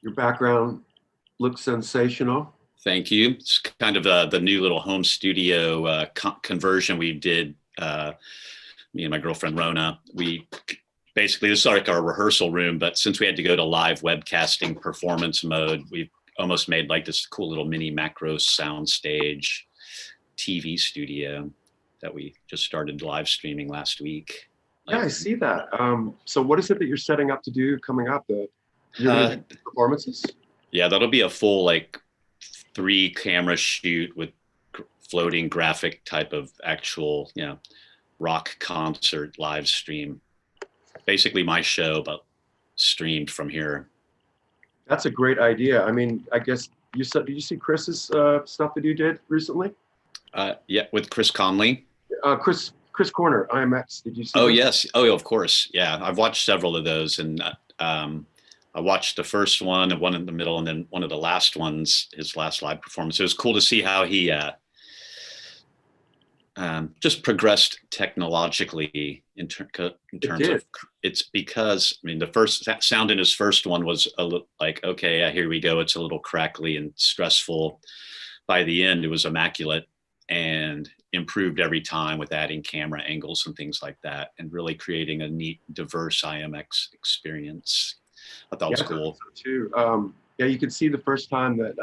Your background looks sensational. Thank you. It's kind of the new little home studio conversion we did. Me and my girlfriend Rona. We basically, this is like our rehearsal room, but since we had to go to live webcasting performance mode, we almost made like this cool little mini macro sound stage TV studio that we just started live streaming last week. Yeah, I see that. So what is it that you're setting up to do coming up? You're going to do performances? Yeah, that'll be a full like 3 camera shoot with floating graphic type of actual, rock concert live stream. Basically my show, but streamed from here. That's a great idea. I mean, I guess you said, did you see Chris's stuff that you did recently? Yeah, with Chris Conley. Chris Corner, IMX. Did you see? Oh, yes. Oh, of course. Yeah, I've watched several of those, and I watched the first one, and one in the middle, and then one of the last ones, his last live performance. It was cool to see how he just progressed technologically in terms of it's because I mean the first sound in his first one was like, okay, yeah, here we go. It's a little crackly and stressful. By the end, it was immaculate and improved every time with adding camera angles and things like that, and really creating a neat, diverse IMX experience. I thought it was cool. So too. Yeah, you could see the first time that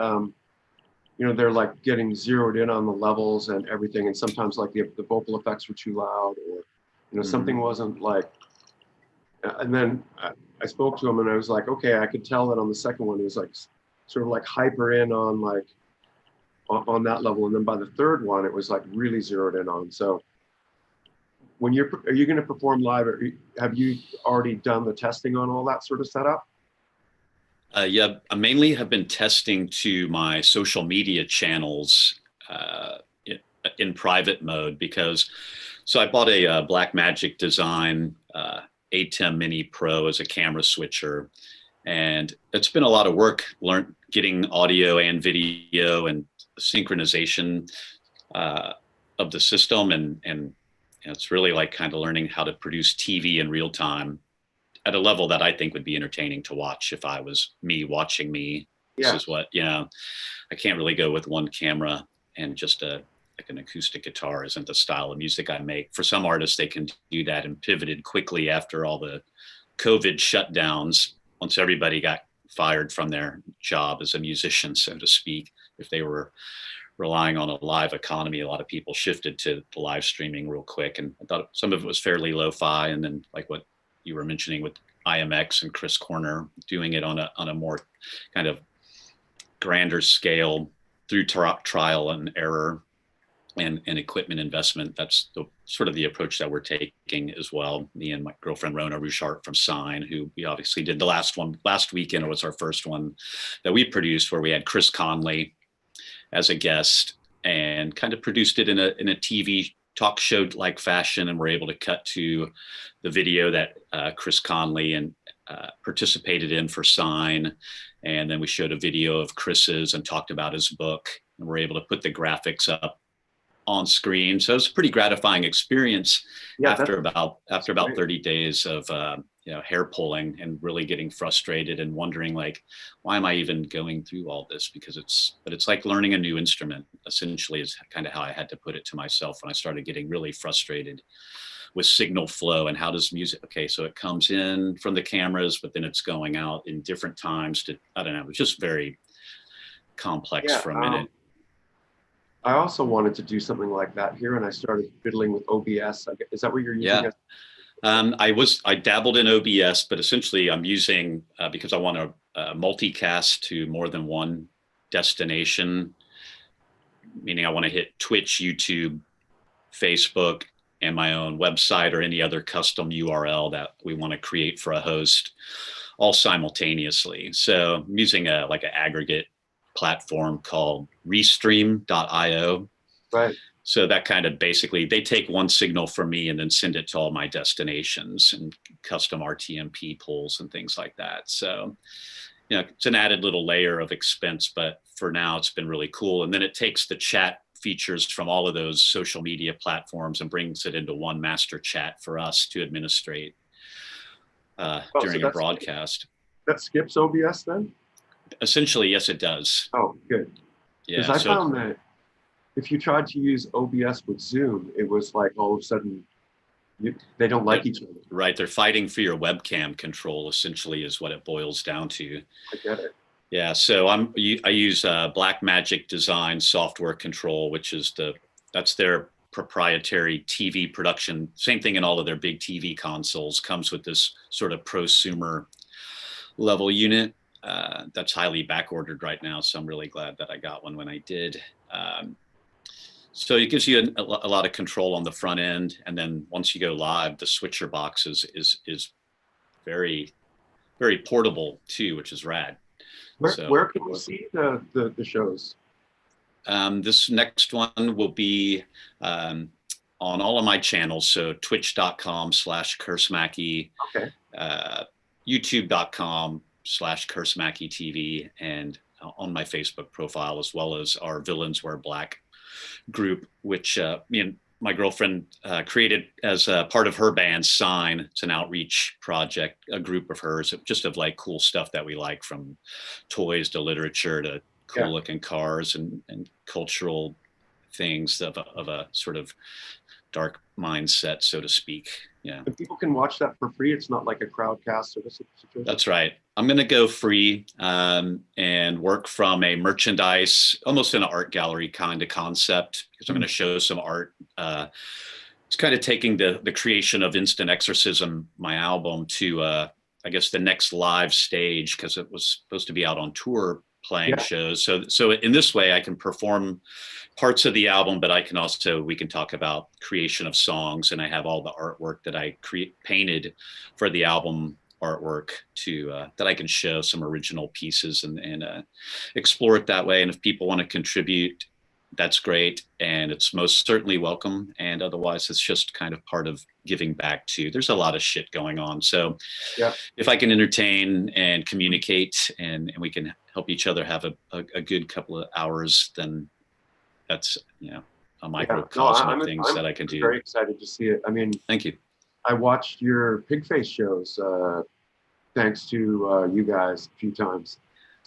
they're like getting zeroed in on the levels and everything, and sometimes like the vocal effects were too loud, or something wasn't like. And then I spoke to him, and I was like, okay, I could tell that on the second one, it was like sort of like hyper in on like on that level, and then by the third one, it was like really zeroed in on. So, are you going to perform live? Or have you already done the testing on all that sort of setup? Yeah, I mainly have been testing to my social media channels in private mode so I bought a Blackmagic Design ATEM Mini Pro as a camera switcher, and it's been a lot of work getting audio and video and synchronization of the system, and it's really like kind of learning how to produce TV in real time at a level that I think would be entertaining to watch if I was me watching me. Yeah. This is what, I can't really go with one camera and just like an acoustic guitar isn't the style of music I make. For some artists, they can do that and pivoted quickly after all the COVID shutdowns, once everybody got fired from their job as a musician, so to speak. If they were relying on a live economy, a lot of people shifted to the live streaming real quick. And I thought some of it was fairly lo-fi. And then like what you were mentioning with IMX and Chris Corner, doing it on a more kind of grander scale through trial and error and equipment investment. That's sort of the approach that we're taking as well. Me and my girlfriend Rona Rushart from Sign, who we obviously did the last weekend. It was our first one that we produced, where we had Chris Conley as a guest and kind of produced it in a TV talk show like fashion, and we're able to cut to the video that Chris Conley and participated in for Sign, and then we showed a video of Chris's and talked about his book, and we're able to put the graphics up on screen. So it's a pretty gratifying experience. Yeah, after about 30 days of hair pulling and really getting frustrated and wondering like, why am I even going through all this? Because it's like learning a new instrument, essentially, is kind of how I had to put it to myself when I started getting really frustrated with signal flow and how does music, okay, so it comes in from the cameras, but then it's going out in different times I don't know, it was just very complex for a minute. I also wanted to do something like that here, and I started fiddling with OBS. Is that what you're using? Yeah. I dabbled in OBS, but essentially I'm using, because I want to multicast to more than one destination, meaning I want to hit Twitch, YouTube, Facebook, and my own website or any other custom URL that we want to create for a host all simultaneously. So I'm using like an aggregate platform called restream.io. Right. So that kind of basically, they take one signal from me and then send it to all my destinations and custom RTMP pulls and things like that. So, it's an added little layer of expense, but for now it's been really cool. And then it takes the chat features from all of those social media platforms and brings it into one master chat for us to administrate during a broadcast. That skips OBS then? Essentially, yes, it does. Oh, good. Because Yeah. I So found that if you tried to use OBS with Zoom, it was like all of a sudden they don't like each other. right, they're fighting for your webcam control. Essentially, is what it boils down to. I get it. Yeah. So I use Blackmagic Design software control, which is that's their proprietary TV production. Same thing in all of their big TV consoles. Comes with this sort of prosumer level unit that's highly back ordered right now. So I'm really glad that I got one when I did. So it gives you a lot of control on the front end, and then once you go live, the switcher box is very portable too, which is rad. Where can we see the shows? This next one will be on all of my channels. So twitch.com/Curse Mackey, Okay. youtube.com/Curse Mackey TV, and on my Facebook profile, as well as our Villains Wear Black group, which me and my girlfriend created as a part of her band Sign. It's an outreach project, a group of hers, just of like cool stuff that we like, from toys to literature to cool looking cars and cultural things of a sort of dark mindset, so to speak. Yeah. And people can watch that for free. It's not like a crowdcast or situation. That's right. I'm going to go free and work from a merchandise, almost an art gallery kind of concept, because I'm going to show some art. It's kind of taking the creation of Instant Exorcism, my album, to I guess the next live stage, because it was supposed to be out on tour playing shows. So in this way, I can perform parts of the album, but we can talk about creation of songs, and I have all the artwork that I painted for the album artwork that I can show some original pieces and explore it that way. And if people want to contribute, that's great, and it's most certainly welcome. And otherwise, it's just kind of part of giving back too. There's a lot of shit going on, so if I can entertain and communicate, and we can help each other have a good couple of hours, then that's a microcosm of things that I can do. I'm very excited to see it. I mean, thank you. I watched your Pigface shows thanks to you guys a few times.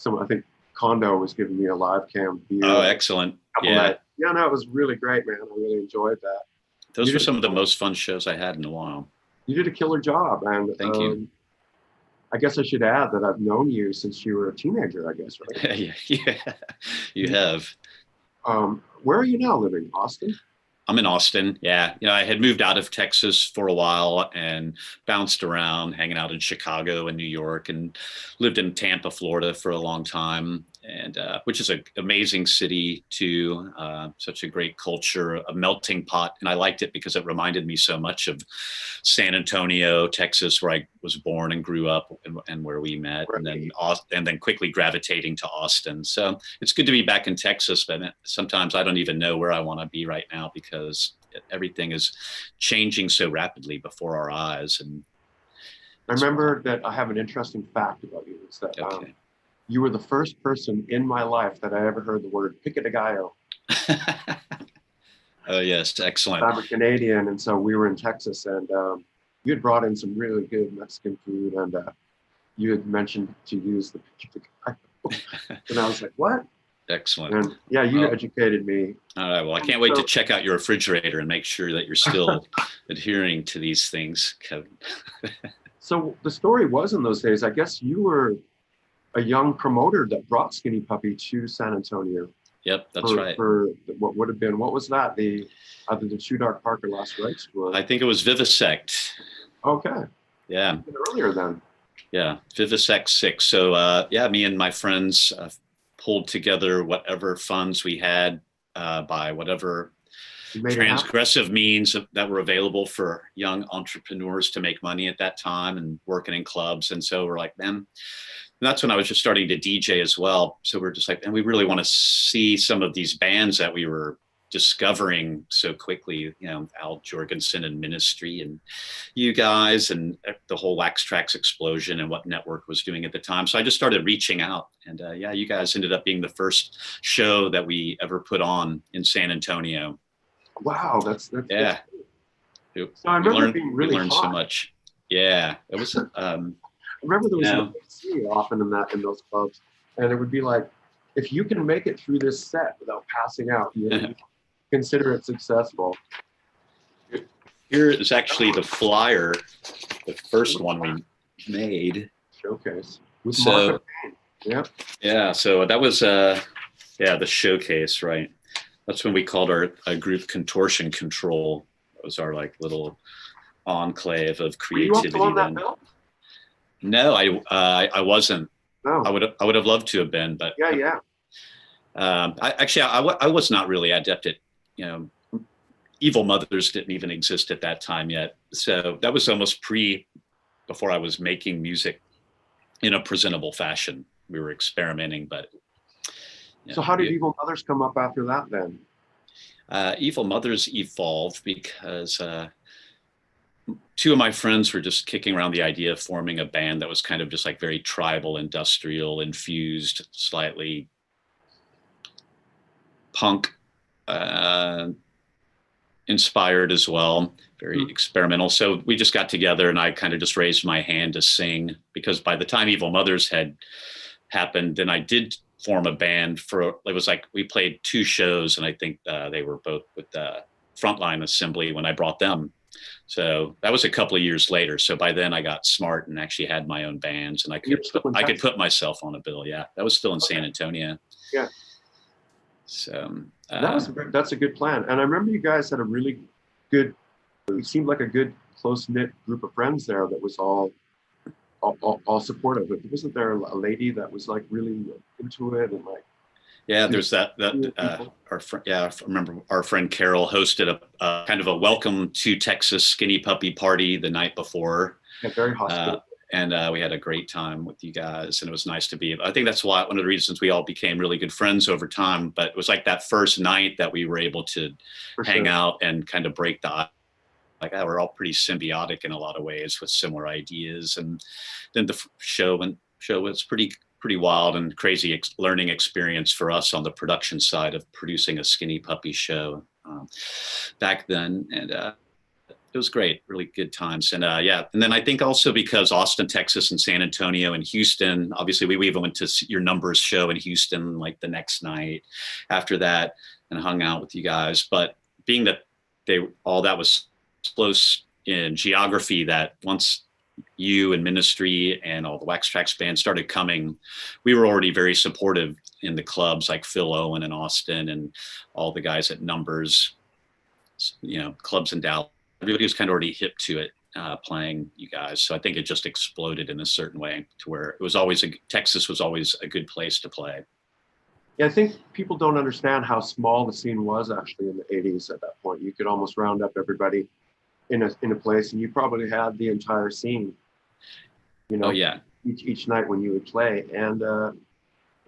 I think Kondo was giving me a live cam view. Oh, excellent. Yeah, no, it was really great, man. I really enjoyed that. Those were some of the most fun shows I had in a while. You did a killer job, and thank you. I guess I should add that I've known you since you were a teenager, I guess, right? Yeah, you have. Where are you now living? Austin? I'm in Austin. Yeah. I had moved out of Texas for a while and bounced around, hanging out in Chicago and New York, and lived in Tampa, Florida for a long time, and which is an amazing city too. Such a great culture, a melting pot. And I liked it because it reminded me so much of San Antonio, Texas, where I was born and grew up, and where we met, right. and then quickly gravitating to Austin. So it's good to be back in Texas, but sometimes I don't even know where I want to be right now, because everything is changing so rapidly before our eyes. And I remember that I have an interesting fact about you. It's that you were the first person in my life that I ever heard the word pico de gallo. Oh, yes. Excellent. I'm a Canadian, and so we were in Texas, and you had brought in some really good Mexican food, and you had mentioned to use the pico de gallo. And I was like, what? Excellent. And yeah, you educated me. All right. Well, I can't wait to check out your refrigerator and make sure that you're still adhering to these things, Kevin. So the story was, in those days, I guess you were a young promoter that brought Skinny Puppy to San Antonio. Yep, that's right. For what would have been, what was that? Either the True Dark Park or Last Rites tour? I think it was Vivisect. Okay. Yeah. Earlier then. Yeah, Vivisect 6. So me and my friends pulled together whatever funds we had by whatever transgressive means that were available for young entrepreneurs to make money at that time, and working in clubs. And so we're like, man, and that's when I was just starting to DJ as well. So we're just like, and we really want to see some of these bands that we were discovering so quickly, Al Jorgensen and Ministry, and you guys, and the whole Wax Trax explosion, and what Network was doing at the time. So I just started reaching out, and you guys ended up being the first show that we ever put on in San Antonio. Wow, that's yeah. So I remember being really we learned hot. so much. Yeah, it was. I remember there was no AC often in those clubs, and it would be like, if you can make it through this set without passing out, you consider it successful. Here is actually the flyer, the first one we made. Showcase. With So, yeah. So that was, the showcase, right? That's when we called our group Contortion Control. It was our like little enclave of creativity. Were you also on that bill? No, I wasn't. No. I would have loved to have been, but yeah. I was not really adept at, Evil Mothers didn't even exist at that time yet. So that was almost before I was making music in a presentable fashion. We were experimenting, but. So how did Evil Mothers come up after that then? Evil Mothers evolved because two of my friends were just kicking around the idea of forming a band that was kind of just like very tribal, industrial, infused, slightly punk inspired as well, very experimental. So we just got together and I kind of just raised my hand to sing, because by the time Evil Mothers had happened, then I did form a band it was like we played 2 shows, and I think they were both with Frontline Assembly when I brought them. So that was a couple of years later. So by then I got smart and actually had my own bands, and I could put myself on a bill. Yeah, that was still in San Antonio. Yeah. So that's a good plan. And I remember you guys had a really good, it seemed like a good close knit group of friends there that was all supportive. Wasn't there a lady that was like really into it and like? Yeah, there's that I remember our friend Carol hosted a kind of a welcome to Texas skinny puppy party the night before. Yeah, very hospitable. And we had a great time with you guys, and it was nice to be. I think that's why one of the reasons we all became really good friends over time. But it was like that first night that we were able to hang out and kind of break the ice. Like we're all pretty symbiotic in a lot of ways with similar ideas. And then the show was pretty wild and crazy learning experience for us on the production side of producing a skinny puppy show back then. And it was great, really good times. And and then I think also because Austin, Texas, and San Antonio and Houston, obviously we even went to your Numbers show in Houston like the next night after that and hung out with you guys. But being that all that was close in geography, that once you and Ministry and all the Wax Trax bands started coming, we were already very supportive in the clubs like Phil Owen and Austin and all the guys at Numbers, clubs in Dallas. Everybody was kind of already hip to it, playing you guys. So I think it just exploded in a certain way to where it was always Texas was always a good place to play. Yeah, I think people don't understand how small the scene was actually in the 80s at that point. You could almost round up everybody in a place, and you probably had the entire scene, each night when you would play. And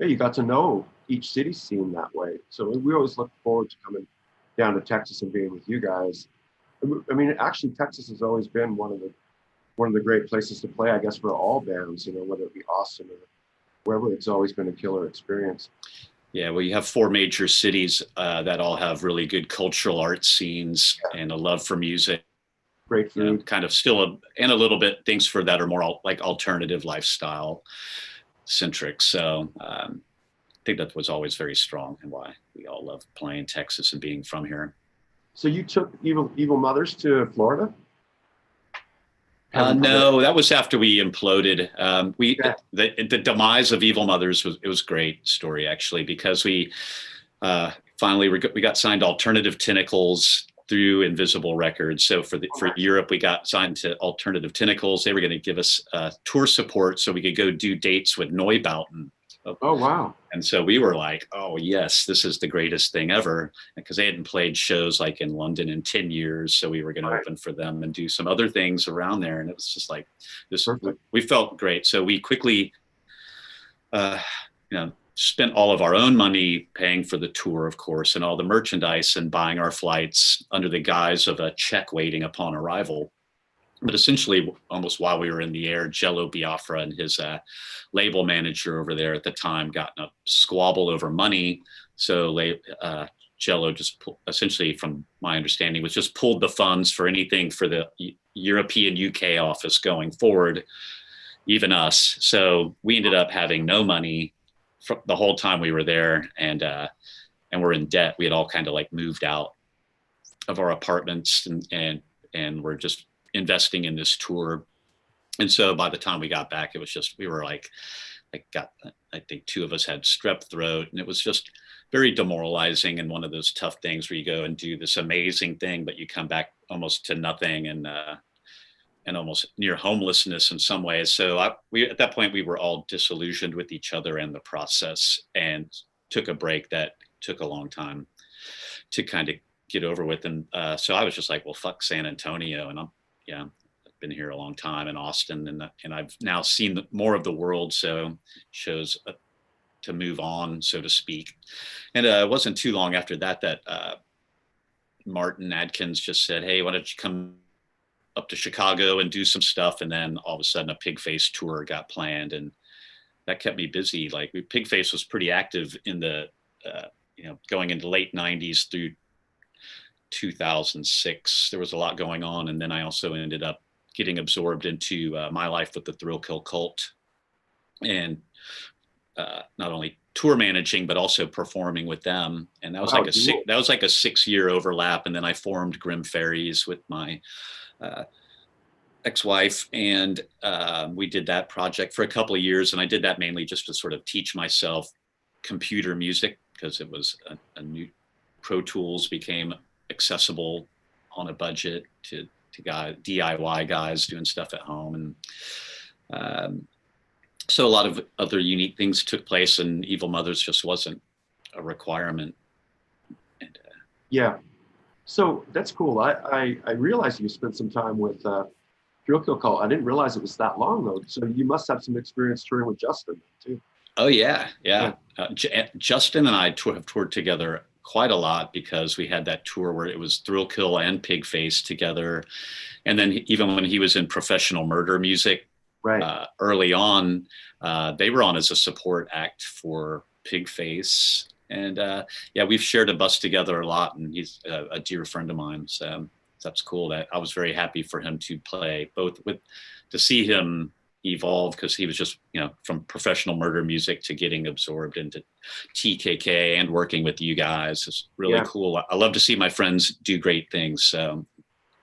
you got to know each city's scene that way. So we always look forward to coming down to Texas and being with you guys. I mean, actually, Texas has always been one of the great places to play, I guess, for all bands, whether it be Austin or wherever. It's always been a killer experience. Yeah, well, you have 4 major cities that all have really good cultural art scenes and a love for music. Great food. Kind of still a little bit things for that are more like alternative lifestyle centric. So I think that was always very strong and why we all love playing Texas and being from here. So you took Evil Mothers to Florida? No, that was after we imploded. The demise of Evil Mothers was a great story actually, because we finally we got signed to Alternative Tentacles through Invisible Records. So for Europe, we got signed to Alternative Tentacles. They were going to give us tour support so we could go do dates with Neubauten. Oh, wow. And so we were like, oh, yes, this is the greatest thing ever. Because they hadn't played shows like in London in 10 years. So we were going to open for them and do some other things around there. And it was just like this. Perfect. We felt great. So we quickly, spent all of our own money paying for the tour, of course, and all the merchandise and buying our flights under the guise of a check waiting upon arrival. But essentially, almost while we were in the air, Jello Biafra and his label manager over there at the time got in a squabble over money. So Jello just essentially, from my understanding, was just pulled the funds for anything for the European UK office going forward, even us. So we ended up having no money the whole time we were there, and we're in debt. We had all kind of like moved out of our apartments, and we're just investing in this tour. And so by the time we got back, it was just, we were like I think two of us had strep throat, and it was just very demoralizing, and one of those tough things where you go and do this amazing thing, but you come back almost to nothing, and almost near homelessness in some ways. So we at that point, we were all disillusioned with each other and the process, and took a break that took a long time to kind of get over with. And so I was just like, well, fuck San Antonio. And I've been here a long time, in Austin, and I've now seen more of the world. So shows to move on, so to speak. And it wasn't too long after that Martin Adkins just said, hey, why don't you come up to Chicago and do some stuff? And then all of a sudden a Pigface tour got planned, and that kept me busy. Like Pigface was pretty active in the, going into late 90s through 2006. There was a lot going on. And then I also ended up getting absorbed into My Life with the Thrill Kill Cult, and not only tour managing, but also performing with them. And that was like a 6-year overlap. And then I formed Grim Fairies with my ex-wife, and we did that project for a couple of years. And I did that mainly just to sort of teach myself computer music, because it was a new, Pro Tools became accessible on a budget to DIY guys doing stuff at home. And so a lot of other unique things took place, and Evil Mothers just wasn't a requirement. And, yeah. So that's cool. I realized you spent some time with Thrill Kill Cult. I didn't realize it was that long though. So you must have some experience touring with Justin too. Oh yeah. Justin and I have toured together quite a lot, because we had that tour where it was Thrill Kill and Pigface together. And then even when he was in Professional Murder Music, right, early on, they were on as a support act for Pigface. And we've shared a bus together a lot, and he's a dear friend of mine. So that's cool. That I was very happy for him to play both to see him evolve, because he was just, from Professional Murder Music to getting absorbed into TKK and working with you guys. It's really cool. I love to see my friends do great things. So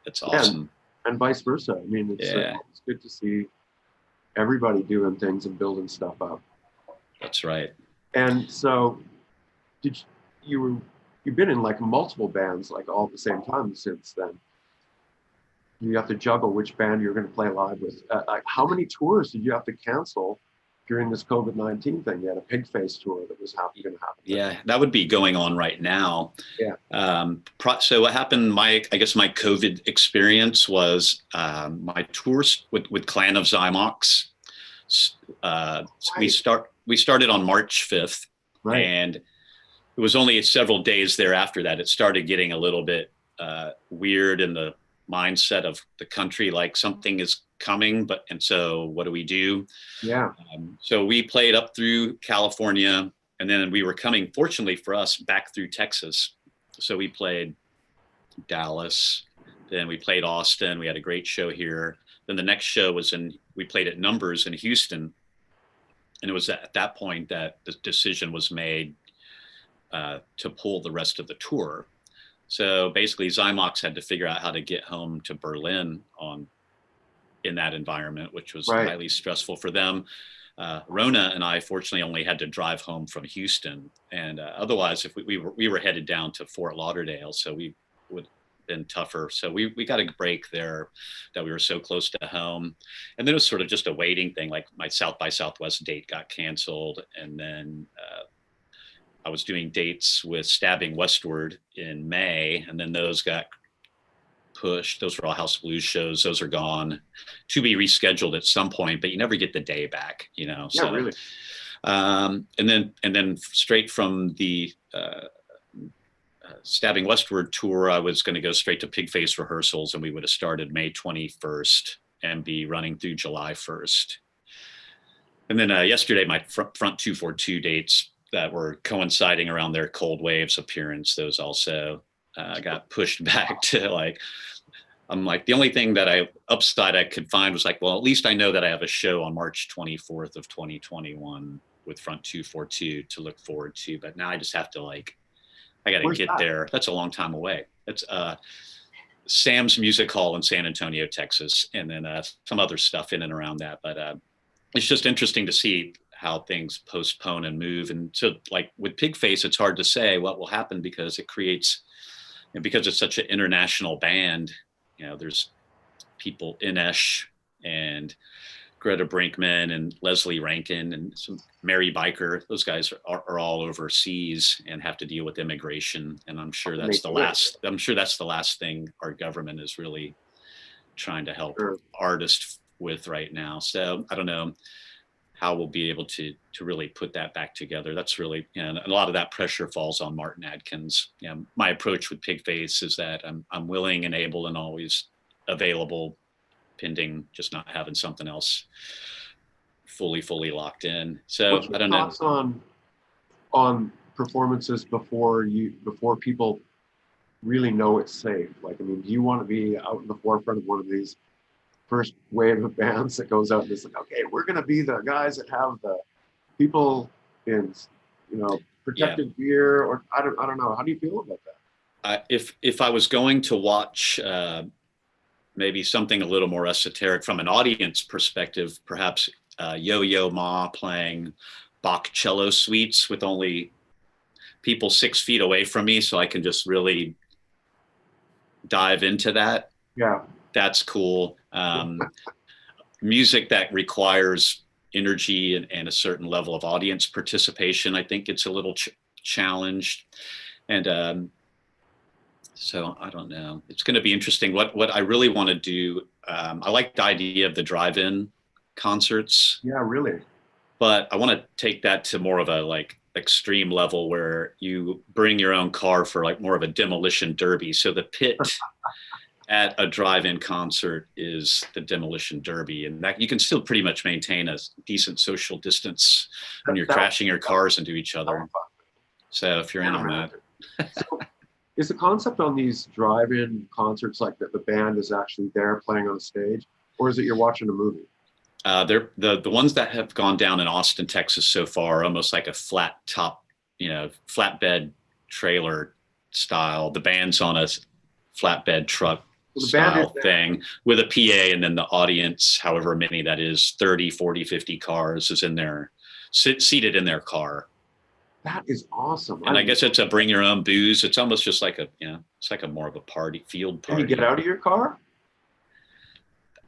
it's awesome. And vice versa. I mean, it's good to see everybody doing things and building stuff up. That's right. And so you've been in like multiple bands like all at the same time since then. You have to juggle which band you're going to play live with. Like how many tours did you have to cancel during this COVID-19 thing? You had a Pigface tour that was going to happen. Yeah, that would be going on right now. Yeah. So what happened, my COVID experience was my tours with Clan of Zymox. Right. We started on March 5th, right, and it was only several days thereafter that it started getting a little bit weird in the mindset of the country, like something is coming, and so what do we do? Yeah. So we played up through California, and then we were coming, fortunately for us, back through Texas. So we played Dallas, then we played Austin. We had a great show here. Then the next show we played at Numbers in Houston. And it was at that point that the decision was made to pull the rest of the tour. So basically Zymox had to figure out how to get home to Berlin in that environment, which was highly stressful for them. Rona and I fortunately only had to drive home from Houston, and otherwise if we were headed down to Fort Lauderdale, so we would have been tougher. So we got a break there, that we were so close to home. And then it was sort of just a waiting thing. Like my South by Southwest date got canceled, and then I was doing dates with Stabbing Westward in May, and then those got pushed. Those were all House of Blues shows. Those are gone to be rescheduled at some point, but you never get the day back, Yeah, so, really. And then straight from the Stabbing Westward tour, I was going to go straight to Pigface rehearsals, and we would have started May 21st and be running through July 1st. And then yesterday, my front 242 dates that were coinciding around their Cold Waves appearance, those also got pushed back to I'm like, the only thing that upside I could find was like, well, at least I know that I have a show on March 24th of 2021. with Front 242 to look forward to. But now I just have to I got to Where's get that? there. That's a long time away. That's Sam's Music Hall in San Antonio, Texas, and then some other stuff in and around that. But it's just interesting to see how things postpone and move. And so like with Pigface, it's hard to say what will happen because it creates, and because it's such an international band, there's people Inesh and Greta Brinkman and Leslie Rankin and some Mary Biker. Those guys are all overseas and have to deal with immigration. And I'm sure that's the last thing our government is really trying to help artists with right now. So I don't know how we'll be able to really put that back together. That's really, and a lot of that pressure falls on Martin Adkins. My approach with Pigface is that I'm willing and able and always available, pending just not having something else fully locked in. So I don't know. What's your thoughts on performances before people really know it's safe? Like, I mean, do you want to be out in the forefront of one of these first wave of bands that goes out and it's like, okay, we're going to be the guys that have the people in, protective gear, or I don't know. How do you feel about that? If I was going to watch maybe something a little more esoteric from an audience perspective, perhaps Yo-Yo Ma playing Bach cello suites with only people 6 feet away from me, so I can just really dive into that. Yeah. That's cool. Music that requires energy and a certain level of audience participation, I think it's a little challenged. And so I don't know. It's going to be interesting. What I really want to do, I like the idea of the drive-in concerts. Yeah, really. But I want to take that to more of a extreme level where you bring your own car for more of a demolition derby. So the pit at a drive-in concert is the demolition derby, and that you can still pretty much maintain a decent social distance when you're crashing your cars into each other. So if you're in on that. So is the concept on these drive-in concerts like that the band is actually there playing on stage, or is it you're watching a movie? They're the ones that have gone down in Austin, Texas so far, almost like a flat top, flatbed trailer style. The band's on a flatbed truck style thing with a PA, and then the audience, however many that is, 30, 40, 50 cars, is in there, seated in their car. That is awesome. And I guess it's a bring your own booze. It's almost just like it's like a more of a party, field party. Can you get out of your car?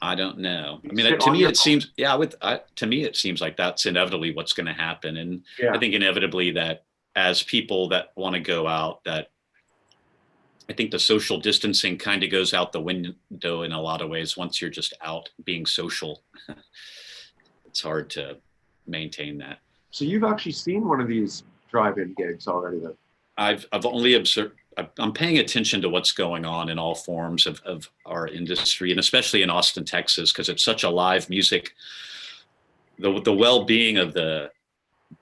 I don't know. I mean, to me, it seems, to me, it seems like that's inevitably what's going to happen. And I think inevitably that as people that want to go out, that I think the social distancing kind of goes out the window in a lot of ways. Once you're just out being social, it's hard to maintain that. So you've actually seen one of these drive-in gigs already then? I've only observed. I'm paying attention to what's going on in all forms of our industry, and especially in Austin, Texas, because it's such a live music. The well-being of the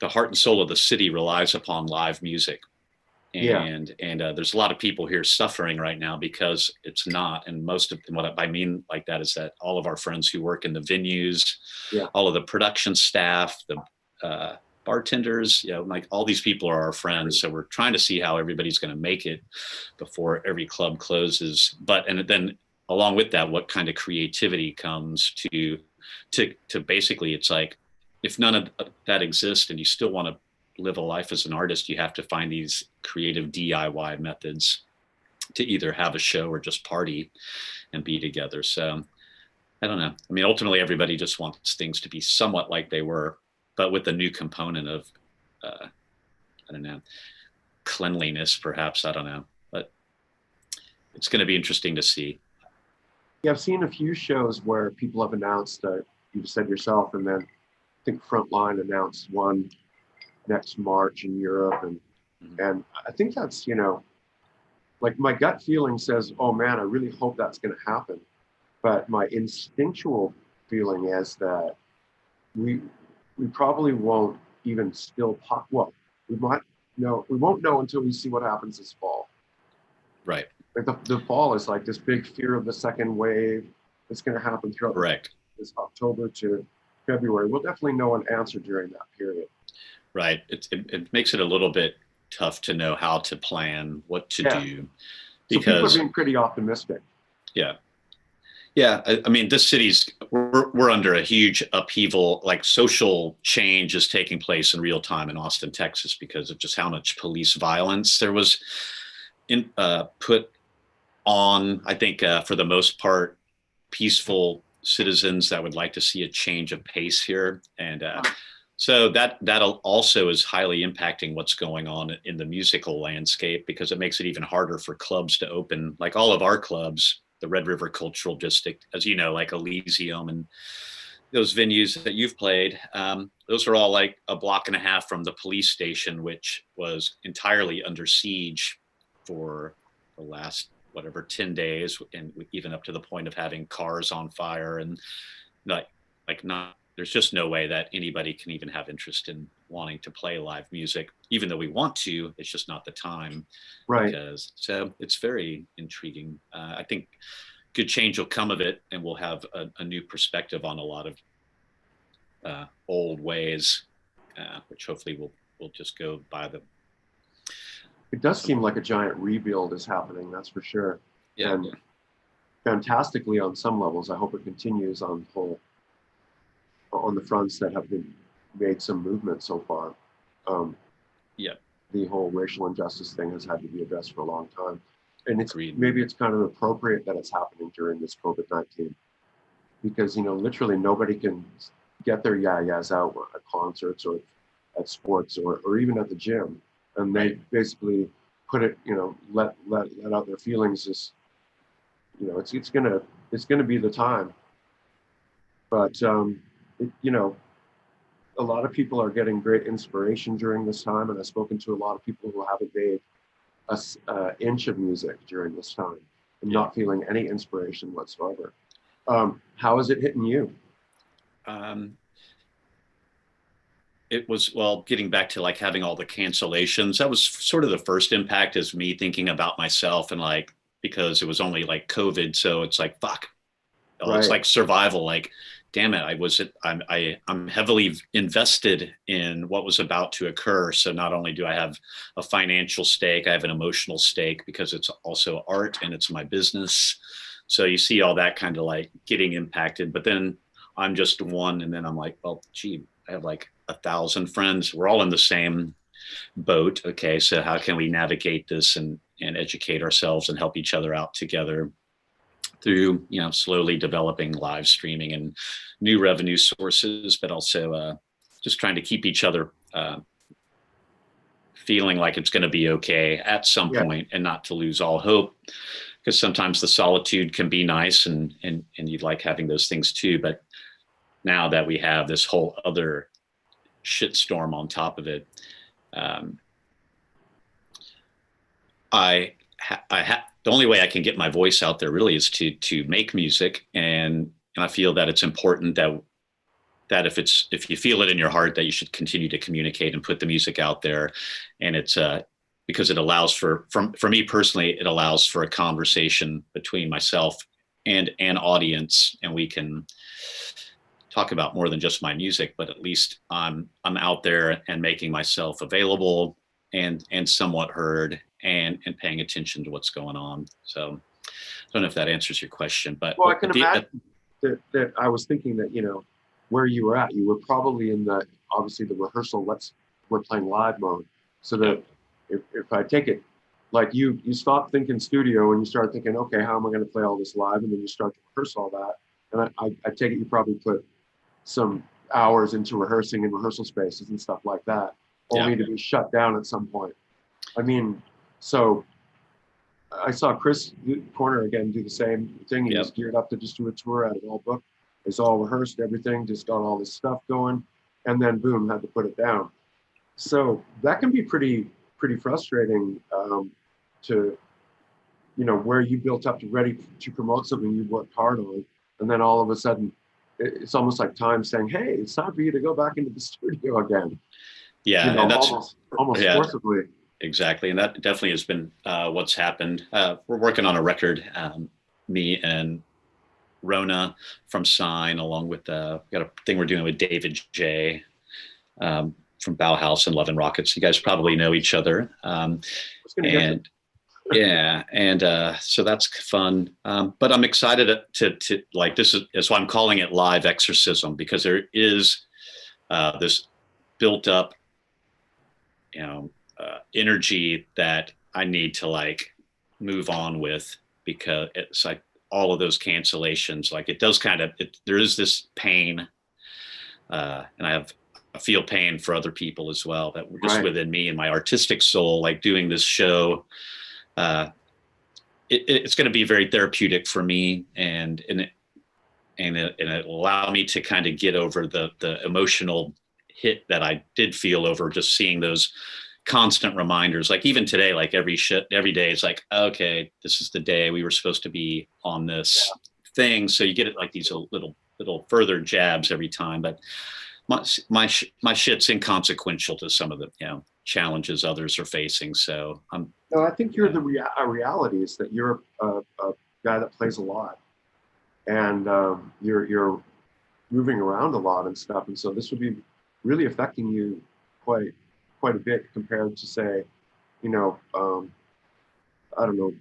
heart and soul of the city relies upon live music. And there's a lot of people here suffering right now because it's not. And most of what I mean like that is that all of our friends who work in the venues, all of the production staff, the bartenders, all these people are our friends. So we're trying to see how everybody's going to make it before every club closes. And then along with that, what kind of creativity comes to basically, it's like, if none of that exists and you still want to live a life as an artist, you have to find these creative DIY methods to either have a show or just party and be together. So I don't know. I mean, ultimately everybody just wants things to be somewhat like they were, but with a new component of, I don't know, cleanliness, perhaps, I don't know, but it's going to be interesting to see. Yeah, I've seen a few shows where people have announced, you said yourself, and then I think Frontline announced one next March in Europe. And I think that's, like my gut feeling says, oh man, I really hope that's going to happen. But my instinctual feeling is that we probably won't even still pop. Well, we won't know until we see what happens this fall. Right. Like the fall is like this big fear of the second wave that's going to happen throughout this October to February. We'll definitely know an answer during that period. Right. It makes it a little bit tough to know how to plan, what to Yeah. do, So people are because being pretty optimistic. yeah, yeah. I mean, this city's we're under a huge upheaval. Like social change is taking place in real time in Austin, Texas, because of just how much police violence there was in put on. I think for the most part, peaceful citizens that would like to see a change of pace here, and so that also is highly impacting what's going on in the musical landscape, because it makes it even harder for clubs to open. Like all of our clubs, the Red River Cultural District, as you know, like Elysium and those venues that you've played, those are all like a block and a half from the police station, which was entirely under siege for the last whatever 10 days, and even up to the point of having cars on fire. And like not there's just no way that anybody can even have interest in wanting to play live music, even though we want to. It's just not the time. Right. Because so it's very intriguing. I think good change will come of it, and we'll have a new perspective on a lot of old ways, which hopefully will just go by the. It does seem like a giant rebuild is happening, that's for sure. Yeah. And fantastically on some levels. I hope it continues on the fronts that have been made some movement so far. Yeah. The whole racial injustice thing has had to be addressed for a long time. And Agreed. maybe it's kind of appropriate that it's happening during this COVID-19, because, literally nobody can get their yayas out at concerts or at sports or even at the gym. And they basically put it, let out their feelings as, it's gonna be the time. But, a lot of people are getting great inspiration during this time. And I've spoken to a lot of people who haven't made an inch of music during this time and not feeling any inspiration whatsoever. How is it hitting you? It was, well, getting back to like having all the cancellations, that was sort of the first impact, is me thinking about myself, and like, because it was only like COVID. So it's like, fuck, it's like survival. Like, damn it, I'm heavily invested in what was about to occur. So not only do I have a financial stake, I have an emotional stake, because it's also art and it's my business. So you see all that kind of like getting impacted, but then I'm just one. And then I'm like, well, gee, I have like 1,000 friends. We're all in the same boat. Okay. So how can we navigate this and educate ourselves and help each other out together through, slowly developing live streaming and new revenue sources, but also just trying to keep each other feeling like it's going to be okay at some point, and not to lose all hope. Because sometimes the solitude can be nice, and you'd like having those things too. But now that we have this whole other shitstorm on top of it, the only way I can get my voice out there really is to make music, and I feel that it's important that if you feel it in your heart, that you should continue to communicate and put the music out there. And it's because it allows for me personally, it allows for a conversation between myself and an audience, and we can talk about more than just my music, but at least I'm out there and making myself available and somewhat heard, and paying attention to what's going on. So I don't know if that answers your question, but well, I can imagine that I was thinking that, where you were at, you were probably in obviously the rehearsal, we're playing live mode. So that if I take it, like you stop thinking studio and you start thinking, okay, how am I going to play all this live? And then you start to rehearse all that. And I take it you probably put some hours into rehearsing in rehearsal spaces and stuff like that, only to be shut down at some point. I mean, so I saw Chris Corner again do the same thing. He was geared up to just do a tour, had it all booked. It's all rehearsed, everything, just got all this stuff going, and then boom, had to put it down. So that can be pretty frustrating to, where you built up to ready to promote something you worked hard on, and then all of a sudden, it's almost like time saying, "Hey, it's time for you to go back into the studio again." Yeah, and that's almost forcibly. Exactly, and that definitely has been what's happened. We're working on a record, me and Rona from Sign, along with got a thing we're doing with David J. from Bauhaus and Love and Rockets. You guys probably know each other. And yeah, and so that's fun. But I'm excited to like, this is why I'm calling it live exorcism, because there is this built up, energy that I need to like move on with, because it's like all of those cancellations, like it does kind of, there is this pain, and I feel pain for other people as well, that were just within me and my artistic soul, like doing this show. It's going to be very therapeutic for me, and it'll allow me to kind of get over the emotional hit that I did feel over just seeing those constant reminders. Like even today, like every day, it's like, okay, this is the day we were supposed to be on this thing. So you get it like these little further jabs every time. But my shit's inconsequential to some of the challenges others are facing. So no, I think you're the reality is that you're a guy that plays a lot, and you're moving around a lot and stuff, and so this would be really affecting you quite a bit compared to, say, I don't know,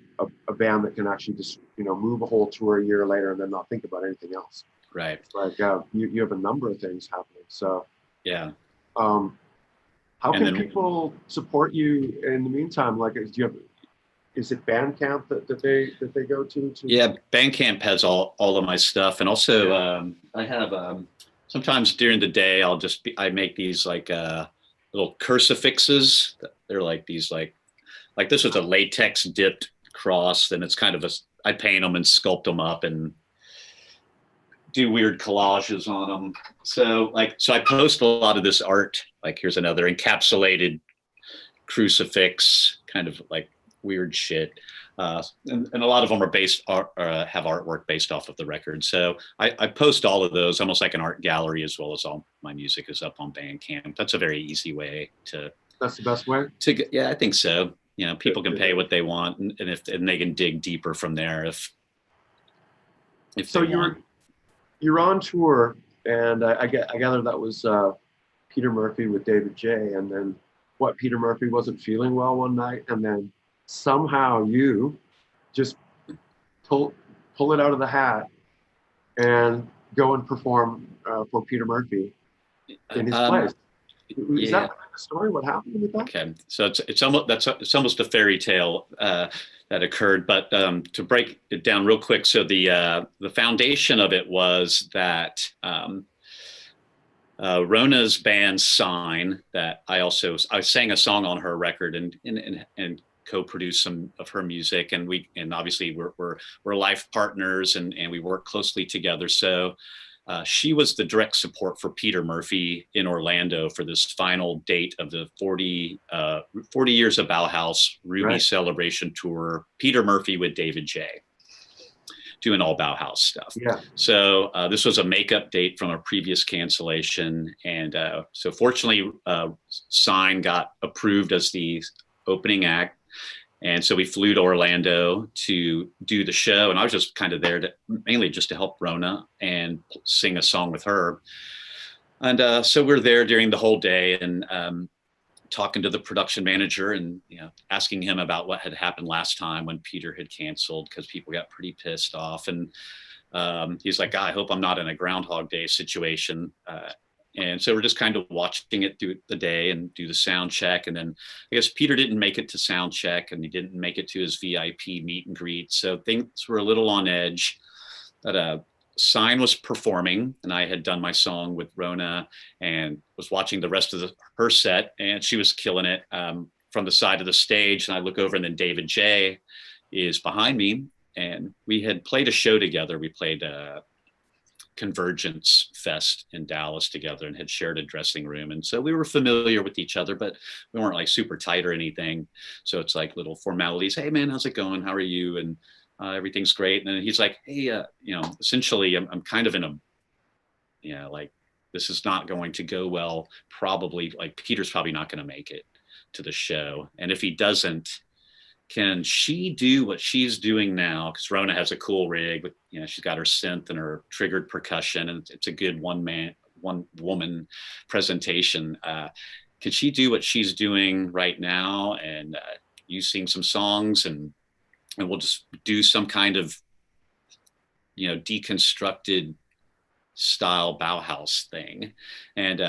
a band that can actually just move a whole tour a year later and then not think about anything else. Right. It's like you have a number of things happening. So yeah. How can people support you in the meantime? Like, is it Bandcamp that they go to? Yeah, Bandcamp has all of my stuff, and also I have sometimes during the day I make these like little crucifixes. They're like these like this was a latex dipped cross, and it's kind of I paint them and sculpt them up and do weird collages on them. So I post a lot of this art. Like here's another encapsulated crucifix, kind of like weird shit. And a lot of them are have artwork based off of the record. So I post all of those, almost like an art gallery, as well as all my music is up on Bandcamp. That's a very easy way to. That's the best way. Yeah, I think so. People can pay what they want, and they can dig deeper from there if so you're on tour, and I gather that was Peter Murphy with David J. And then Peter Murphy wasn't feeling well one night, and then somehow you just pull it out of the hat and go and perform for Peter Murphy in his place. Is that the story? What happened with that? Okay, so it's almost a fairy tale that occurred, but to break it down real quick. So the foundation of it was that Rona's band Sign, that I sang a song on her record and co-produced some of her music, and obviously we're life partners and we work closely together. So she was the direct support for Peter Murphy in Orlando for this final date of the 40 years of Bauhaus Ruby Celebration Tour. Peter Murphy with David J. doing all Bauhaus stuff. Yeah. So this was a makeup date from a previous cancellation. And so fortunately, Sign got approved as the opening act. And so we flew to Orlando to do the show. And I was just kind of there mainly just to help Rona and sing a song with her. And so we're there during the whole day and talking to the production manager and asking him about what had happened last time when Peter had canceled, because people got pretty pissed off. And he's like, I hope I'm not in a Groundhog Day situation. And so we're just kind of watching it through the day and do the sound check. And then I guess Peter didn't make it to sound check, and he didn't make it to his VIP meet and greet. So things were a little on edge. But Sign was performing, and I had done my song with Rona and was watching the rest of her set, and she was killing it from the side of the stage. And I look over, and then David J is behind me, and we had played a show together. We played Convergence Fest in Dallas together and had shared a dressing room. And so we were familiar with each other, but we weren't like super tight or anything. So it's like little formalities. Hey man, how's it going? How are you? And everything's great. And then he's like, hey, essentially I'm kind of in a, like, this is not going to go well. Probably, like, Peter's probably not going to make it to the show. And if he doesn't, can she do what she's doing now? Because Rona has a cool rig with, she's got her synth and her triggered percussion, and it's a good one woman presentation. could she do what she's doing right now, and you sing some songs, and we'll just do some kind of, deconstructed style Bauhaus thing. And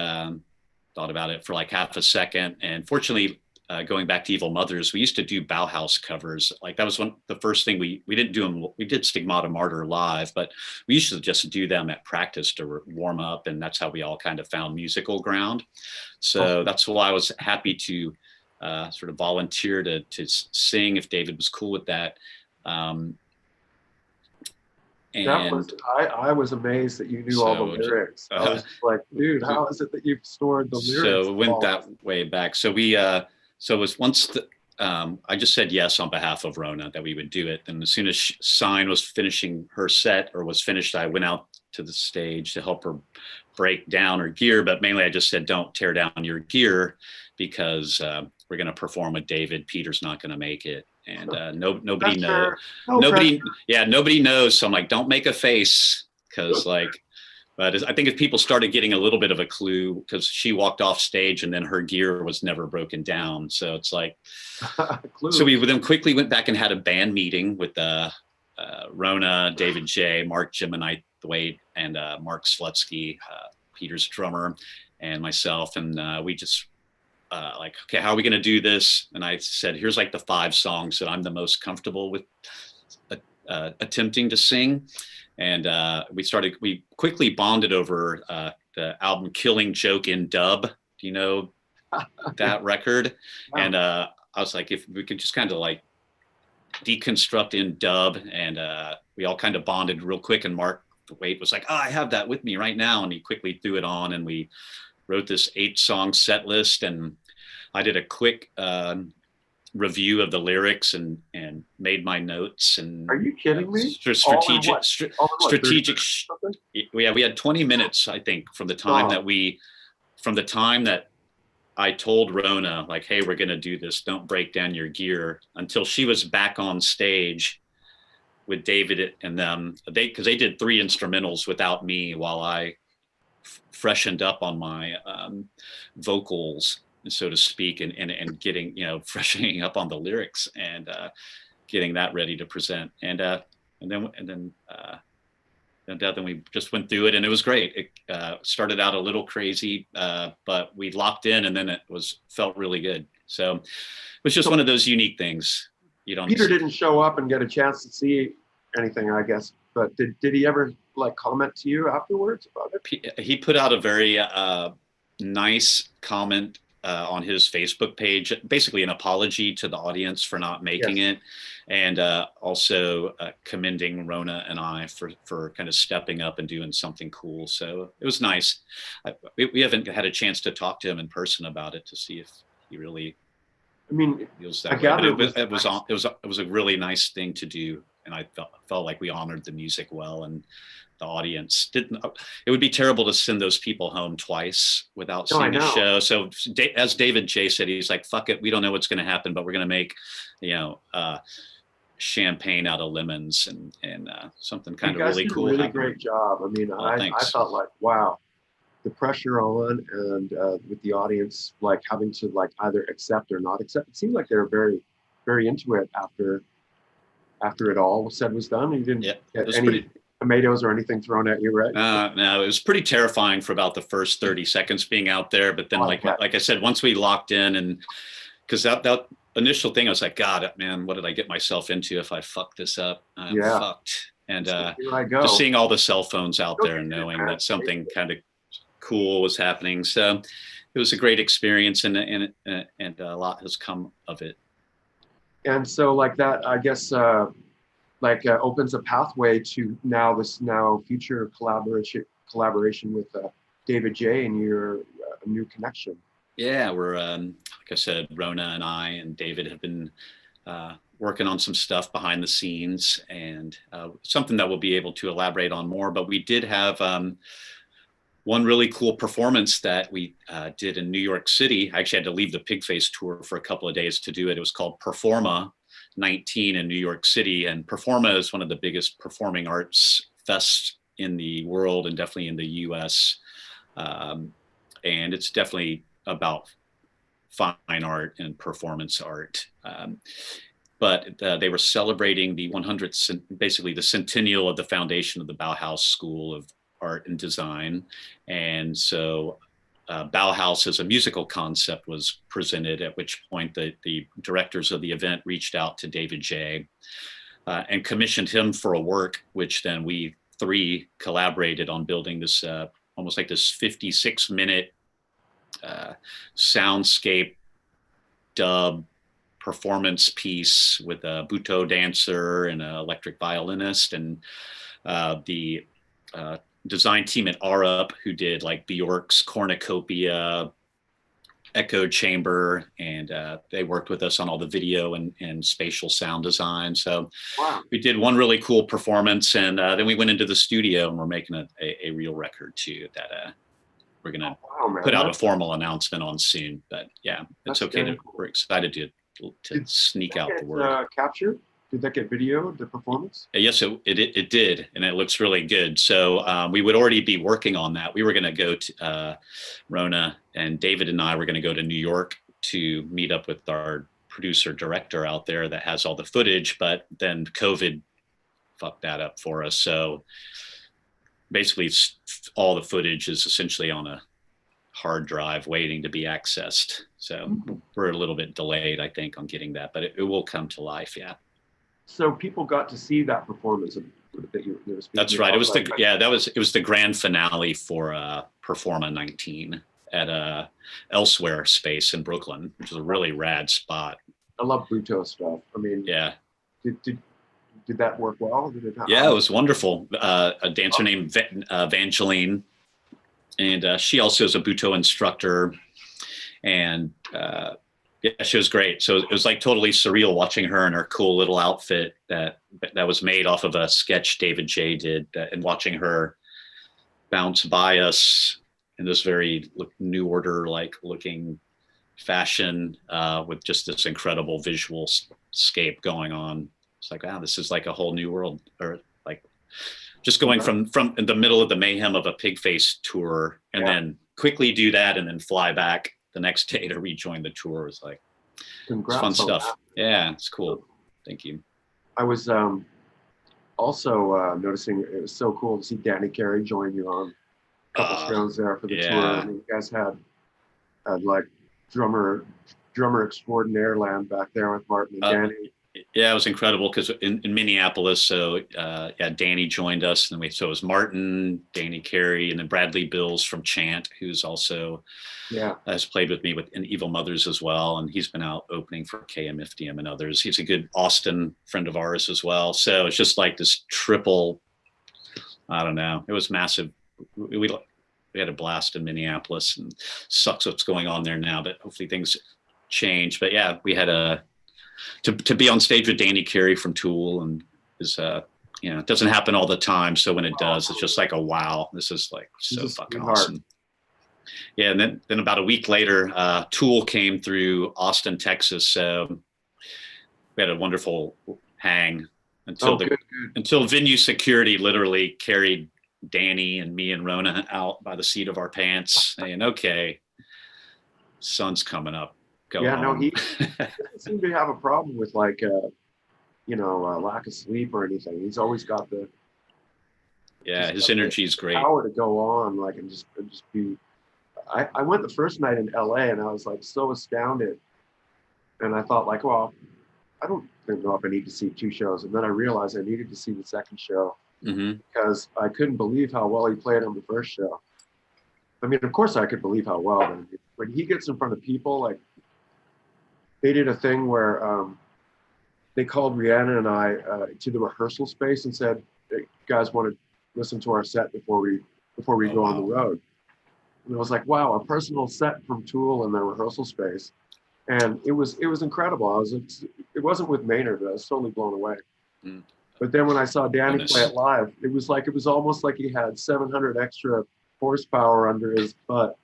thought about it for like half a second. And fortunately, going back to Evil Mothers, we used to do Bauhaus covers. Like that was the first thing we didn't do them. We did Stigmata Martyr live, but we used to just do them at practice to warm up. And that's how we all kind of found musical ground. So that's why I was happy to sort of volunteer to sing if David was cool with that. I was amazed that you knew all the lyrics. I was like, dude, how is it that you've stored the lyrics? So it went that way back. So so it was once I just said yes on behalf of Rona that we would do it. And as soon as Sign was finishing her set or was finished, I went out to the stage to help her break down her gear. But mainly I just said, don't tear down your gear because we're going to perform with David. Peter's not going to make it. And nobody knows. Nobody knows. So I'm like, don't make a face, because but I think if people started getting a little bit of a clue, because she walked off stage and then her gear was never broken down. So it's like, so we then quickly went back and had a band meeting with Rona, David J, Mark Gemini Thwaite, and Mark Slutsky, Peter's drummer, and myself, and we just. Okay, how are we going to do this? And I said, here's like the 5 songs that I'm the most comfortable with attempting to sing. And we quickly bonded over the album Killing Joke in Dub. Do you know that record? Wow. And I was like, if we could just kind of like deconstruct in dub, and we all kind of bonded real quick. And Mark Thwaite was like, oh, I have that with me right now. And he quickly threw it on, and we wrote this 8-song set list, and I did a quick review of the lyrics and made my notes. And are you kidding me? Strategic. Yeah, we had 20 minutes, I think, from the time that I told Rona, like, hey, we're going to do this. Don't break down your gear, until she was back on stage with David and them. Because they did 3 instrumentals without me while I freshened up on my vocals, so to speak, and getting, freshening up on the lyrics and getting that ready to present. And then we just went through it, and it was great. It started out a little crazy, but we locked in, and then it felt really good. So it was just one of those unique things. Peter didn't show up and get a chance to see anything, I guess, but did he ever comment to you afterwards about it? He put out a very nice comment on his Facebook page, basically an apology to the audience for not making it, and also commending Rona and I for kind of stepping up and doing something cool. So it was nice. We haven't had a chance to talk to him in person about it to see if he really. I mean, feels that way. But it was a really nice thing to do, and I felt like we honored the music well, and the audience didn't. It would be terrible to send those people home twice without seeing a show. So as David J said, he's like, fuck it, we don't know what's going to happen, but we're going to make champagne out of lemons and something kind of really cool. Really great job. I mean, I felt like, wow, the pressure on, and with the audience having to either accept or not accept. It seemed like they were very, very into it after it all was said was done. You didn't get any tomatoes or anything thrown at you, right? No, it was pretty terrifying for about the first 30 seconds being out there. But then, like I said, once we locked in, and because that initial thing, I was like, God, man, what did I get myself into? If I fuck this up, I'm fucked. And just seeing all the cell phones out there and knowing that something kind of cool was happening. So it was a great experience, and a lot has come of it. And so that, I guess, opens a pathway to this future collaboration with David J and your new connection. Yeah, we're like I said, Rona and I and David have been working on some stuff behind the scenes, and something that we'll be able to elaborate on more. But we did have one really cool performance that we did in New York City. I actually had to leave the Pigface tour for a couple of days to do it. It was called Performa 19 in New York City. And Performa is one of the biggest performing arts fests in the world, and definitely in the US. And it's definitely about fine art and performance art. But they were celebrating the 100th, basically the centennial of the foundation of the Bauhaus School of Art and Design. And so Bauhaus as a musical concept was presented, at which point the directors of the event reached out to David J. And commissioned him for a work, which then we three collaborated on building this almost like this 56-minute soundscape dub performance piece with a Butoh dancer and an electric violinist, and the design team at Arup, who did like Bjork's cornucopia, echo chamber, and they worked with us on all the video and spatial sound design. So Wow. we did one really cool performance, and then we went into the studio and we're making a real record too that we're going to put out a formal announcement on soon. But yeah, it's okay. Cool. We're excited to sneak out the word. Captured? Did that get video, the performance? Yes, it did, and it looks really good. So we would already be working on that. We were going to go to Rona, and David and I were going to go to New York to meet up with our producer director out there that has all the footage, but then COVID fucked that up for us. So basically all the footage is essentially on a hard drive waiting to be accessed. So we're a little bit delayed, I think, on getting that, but it will come to life. Yeah. So people got to see that performance that you were speaking. That's right. It was it was the grand finale for Performa 19 at Elsewhere Space in Brooklyn, which is a really rad spot. I love Butoh stuff. I mean, yeah. Did that work well? Yeah, it was wonderful. A dancer named Vangeline, and she also is a Butoh instructor, and yeah, she was great. So it was like totally surreal watching her in her cool little outfit that was made off of a sketch David J did, and watching her bounce by us in this very New Order like looking fashion with just this incredible visual scape going on. It's like, wow, this is like a whole new world, or like just going from in the middle of the mayhem of a Pigface tour and then quickly do that and then fly back the next day to rejoin the tour. It's like, it's fun stuff. That. Yeah, it's cool. Thank you. I was also noticing it was so cool to see Danny Carey join you on a couple shows there for the tour. I mean, you guys had like drummer extraordinaire land back there with Martin and Danny. Yeah, it was incredible because in Minneapolis, so yeah, Danny joined us, and so it was Martin, Danny Carey, and then Bradley Bills from Chant, who's also has played with me in Evil Mothers as well, and he's been out opening for KMFDM and others. He's a good Austin friend of ours as well. So it's just like this triple. I don't know. It was massive. We had a blast in Minneapolis, and sucks what's going on there now, but hopefully things change. But yeah, we had to be on stage with Danny Carey from Tool, and is it doesn't happen all the time. So when it does, it's just like a wow. This is like so fucking awesome. Yeah, and then about a week later, Tool came through Austin, Texas. So we had a wonderful hang until venue security literally carried Danny and me and Rona out by the seat of our pants, saying, "Okay, sun's coming up." He doesn't seem to have a problem with like lack of sleep or anything. He's always got his energy is great. Power to go on and just be. I went the first night in LA and I was like so astounded, and I thought like, well, I don't know if I need to see two shows, and then I realized I needed to see the second show because I couldn't believe how well he played on the first show. I mean, of course I could believe how well, but when he gets in front of people, like. They did a thing where they called Rhiannon and I to the rehearsal space and said, hey, "You guys want to listen to our set before we go on the road?" And I was like, "Wow, a personal set from Tool in the rehearsal space," and it was incredible. It wasn't with Maynard, but I was totally blown away. Mm. But then when I saw Danny play it live, it was almost like he had 700 extra horsepower under his butt.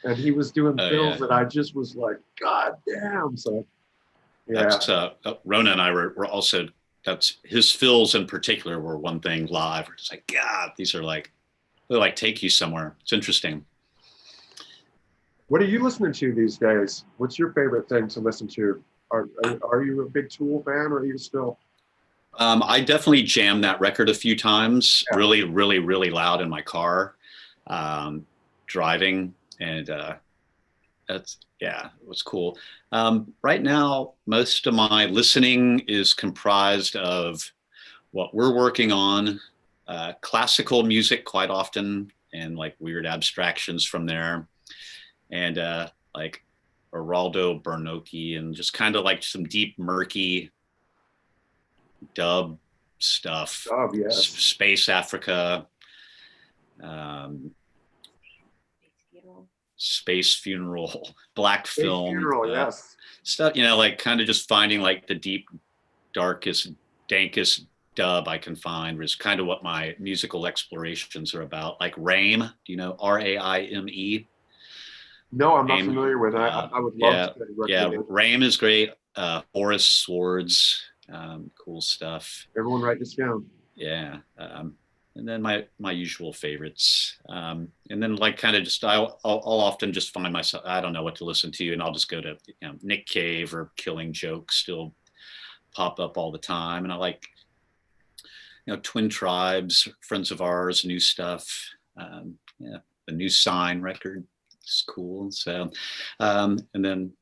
And he was doing fills that I just was like, God damn. So, yeah. That's, Rona and I were also, that's his fills in particular were one thing live. We're just like, God, these are like, they like take you somewhere. It's interesting. What are you listening to these days? What's your favorite thing to listen to? Are you a big Tool fan, or are you still? I definitely jammed that record a few times, Yeah. really, really, really loud in my car, driving, and yeah, it was cool. Right now, most of my listening is comprised of what we're working on, classical music quite often, and like weird abstractions from there, and like Araldo Bernocchi, and just kind of like some deep, murky dub stuff, Oh yes. Space Africa, um, Space Funeral, Black Space Film, Funeral, yes. stuff, like kind of just finding like the deep, darkest, dankest dub I can find was kind of what my musical explorations are about. Like Raime, do you know Raime? No, I'm not Raime, familiar with it. I would love yeah, to get a yeah, recommendation. Raime is great. Forest Swords, cool stuff. Everyone write this down. Yeah. And then my usual favorites. And then like kind of just I'll often just find myself, I don't know what to listen to, and I'll just go to Nick Cave or Killing Joke still pop up all the time. And I like Twin Tribes, friends of ours, new stuff. Yeah, the new Sign record is cool. So and then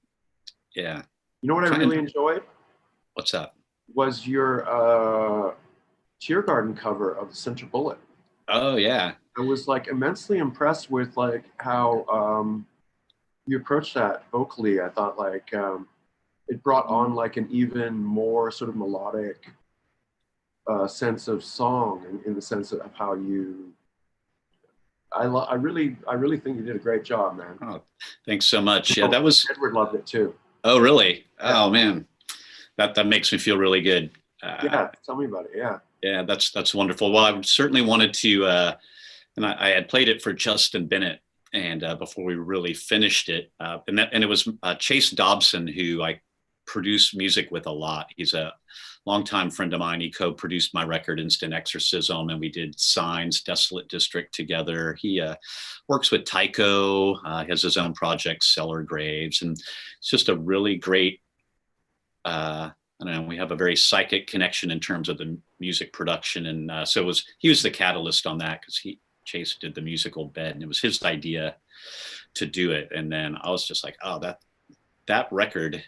yeah. You know what I Kind really enjoyed What's that? was your Tear Garden cover of Central Bullet. Oh yeah. I was like immensely impressed with like how you approached that vocally. I thought like it brought on like an even more sort of melodic sense of song in the sense of how you. I really think you did a great job, man. Oh, thanks so much. Yeah, that was. Edward loved it too. Oh, really? Yeah. Oh man, that makes me feel really good. Yeah, tell me about it. Yeah. Yeah, that's wonderful. Well, I certainly wanted to, and I had played it for Justin Bennett, and before we really finished it, and it was Chase Dobson who I produced music with a lot. He's a longtime friend of mine. He co-produced my record Instant Exorcism, and we did Signs, Desolate District together. He works with Tycho, has his own project, Cellar Graves, and it's just a really great. I don't know, we have a very psychic connection in terms of the music production. And so he was the catalyst on that because Chase did the musical bed, and it was his idea to do it. And then I was just like, oh, that record,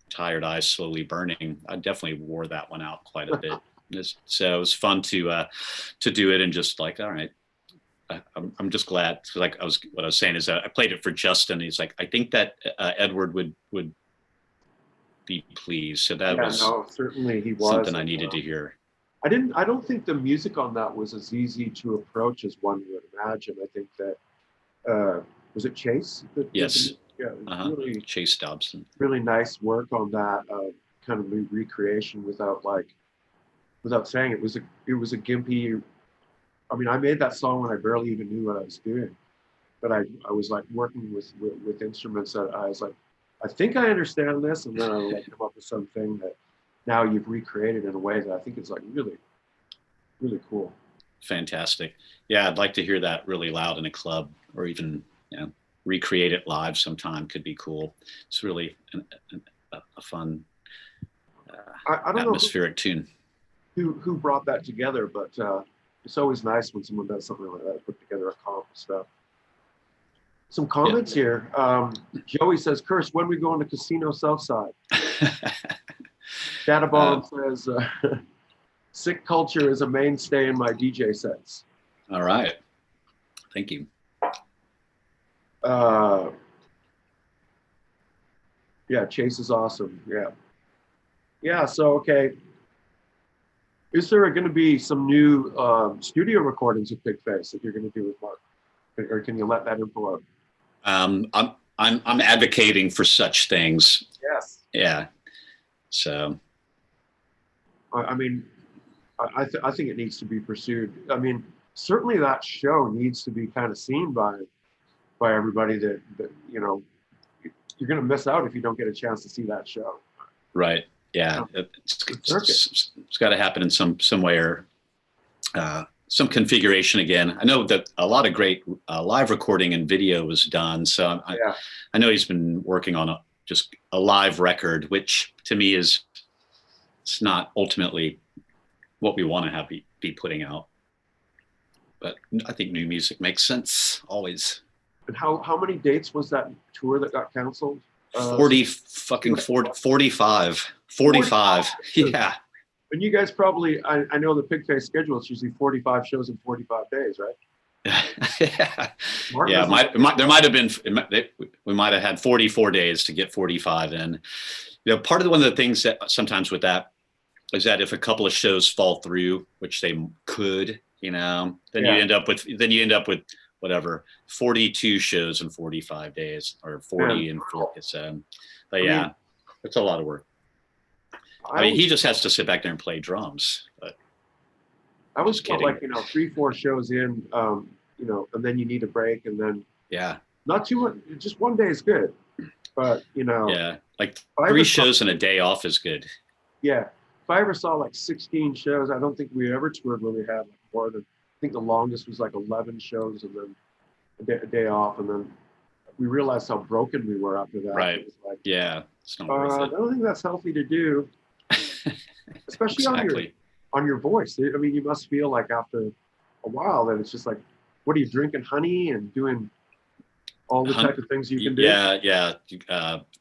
Tired Eyes Slowly Burning, I definitely wore that one out quite a bit. So it was fun to do it, and just like, all right, I'm just glad. Like what I was saying is that I played it for Justin. He's like, I think that Edward would be pleased. So that was certainly he was something I needed to hear. I don't think the music on that was as easy to approach as one would imagine. I think that was it Chase? Yes. Yeah, really Chase Dobson. Really nice work on that kind of recreation without saying it was a gimpy. I mean, I made that song when I barely even knew what I was doing, but I was like working with instruments that I was like, I think I understand this, and then I would like come up with something that now you've recreated in a way that I think is like really, really cool. Fantastic. Yeah, I'd like to hear that really loud in a club, or even recreate it live sometime. Could be cool. It's really a fun I don't atmospheric tune. Who brought that together, but it's always nice when someone does something like that, put together a comp and stuff. Some comments here. Joey says, Curse, when we go on the Casino Southside? Databomb says, sick culture is a mainstay in my DJ sets. All right. Thank you. Yeah, Chase is awesome. Yeah. Yeah, so, okay. Is there going to be some new studio recordings of Pigface that you're going to do with Mark? Or can you let that info out? I'm advocating for such things. Yes. Yeah. So. I mean, I think it needs to be pursued. I mean, certainly that show needs to be kind of seen by everybody that you're going to miss out if you don't get a chance to see that show. Right. Yeah. It's got to happen in some way or some configuration again. I know that a lot of great live recording and video was done. So I know he's been working on just a live record, which to me is, it's not ultimately what we want to have be putting out. But I think new music makes sense always. And how many dates was that tour that got canceled? 45. 45. Yeah. And you guys probably, I know the Pigface schedule, it's usually 45 shows in 45 days, right? Yeah. There might have been, we might have had 44 days to get 45 in. You know, part of one of the things that sometimes with that is that if a couple of shows fall through, which they could, you know, then you end up with whatever 42 shows in 45 days or 40 and 40. But yeah, it's a lot of work. I mean, he just has to sit back there and play drums. But I was like, 3-4 shows in, and then you need a break, and then not too much. Just one day is good, but like 3 shows and a day off is good. Yeah, if I ever saw like 16 shows, I don't think we ever toured where we had like more than. I think the longest was like 11 shows, and then a day off, and then we realized how broken we were after that. Right. It was like, it's not worth it. I don't think that's healthy to do. Especially on your voice. I mean, you must feel like after a while that it's just like, what are you drinking, honey, and doing all the type of things you can do? Yeah.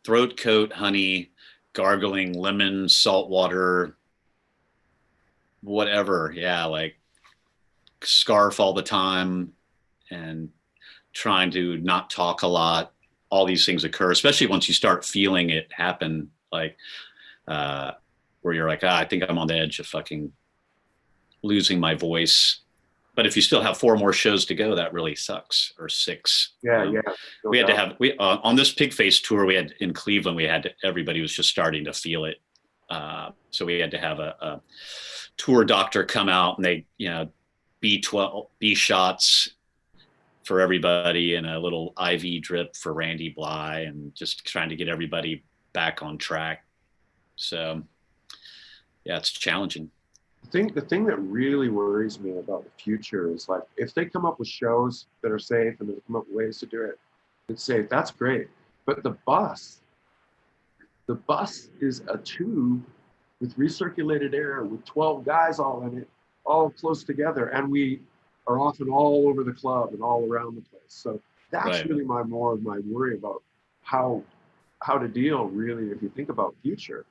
Throat coat, honey, gargling, lemon, salt water, whatever. Yeah, like scarf all the time and trying to not talk a lot. All these things occur, especially once you start feeling it happen, like where you're like, I think I'm on the edge of fucking losing my voice. But if you still have 4 more shows to go, that really sucks. Or 6. We had to have on this Pigface tour we had in Cleveland. Everybody was just starting to feel it, so we had to have a tour doctor come out, and they B shots for everybody and a little IV drip for Randy Bly, and just trying to get everybody back on track. So yeah, it's challenging. The thing that really worries me about the future is like, if they come up with shows that are safe and they come up with ways to do it, it's safe, that's great. But the bus is a tube with recirculated air with 12 guys all in it, all close together. And we are often all over the club and all around the place. So that's really more of my worry about how to deal, really, if you think about future.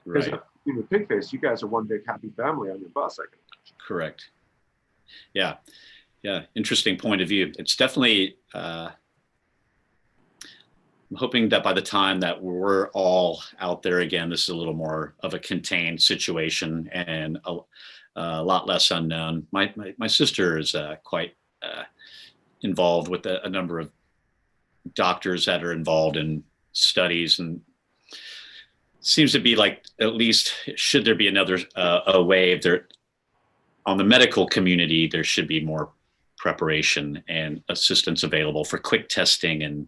Because with Pigface, you guys are one big happy family on your bus, I can imagine. Correct. Yeah. Interesting point of view. It's definitely, I'm hoping that by the time that we're all out there again, this is a little more of a contained situation and a lot less unknown. My sister is quite involved with a number of doctors that are involved in studies, and seems to be like, at least should there be another a wave there on the medical community, there should be more preparation and assistance available for quick testing and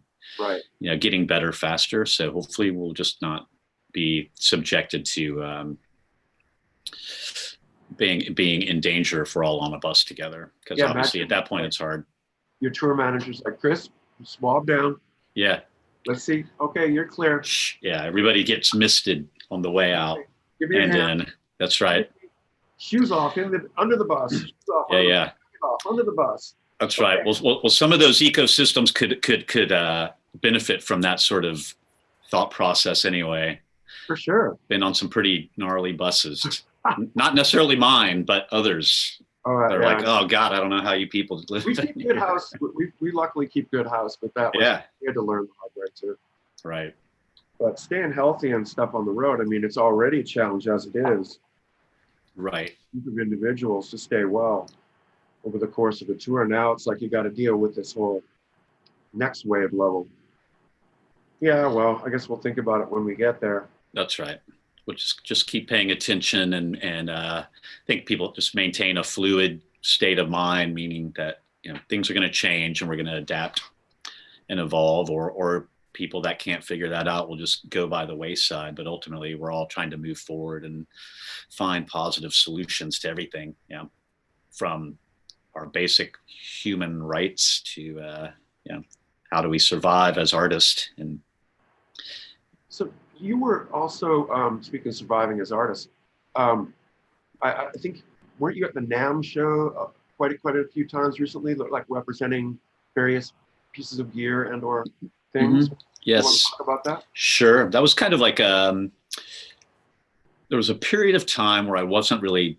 getting better faster. So hopefully we'll just not be subjected to being in danger if we're all on a bus together, because obviously at that point it's hard. Your tour manager's like, Chris, swab down. Yeah. Let's see. Okay, you're clear. Yeah, everybody gets misted on the way out. Give me a hand. Then that's right. Shoes off under the bus. Shoes off, under the bus. That's right. Well, some of those ecosystems could benefit from that sort of thought process anyway. For sure. Been on some pretty gnarly buses. Not necessarily mine, but others. They're like, oh God, I don't know how you people live. We keep good house. We luckily keep good house, but that was we had to learn the hard way too. Right. But staying healthy and stuff on the road, I mean, it's already a challenge as it is. Right. Group of individuals to stay well over the course of a tour. Now it's like you got to deal with this whole next wave level. Yeah, well, I guess we'll think about it when we get there. That's right. We'll just keep paying attention and I think people just maintain a fluid state of mind, meaning that things are going to change and we're going to adapt and evolve, or people that can't figure that out will just go by the wayside. But ultimately, we're all trying to move forward and find positive solutions to everything, from our basic human rights to, how do we survive as artists? And so you were also, speaking of surviving as artists, um, I think, weren't you at the NAMM show quite a few times recently, like representing various pieces of gear and or things? Mhm. You want to Yes, talk about that? sure. That was kind of like there was a period of time where I wasn't really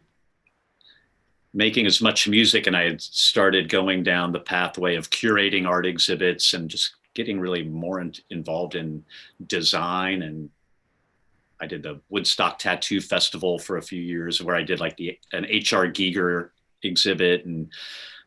making as much music, and I had started going down the pathway of curating art exhibits and just getting really more involved in design. And I did the Woodstock Tattoo Festival for a few years, where I did like an H.R. Giger exhibit, and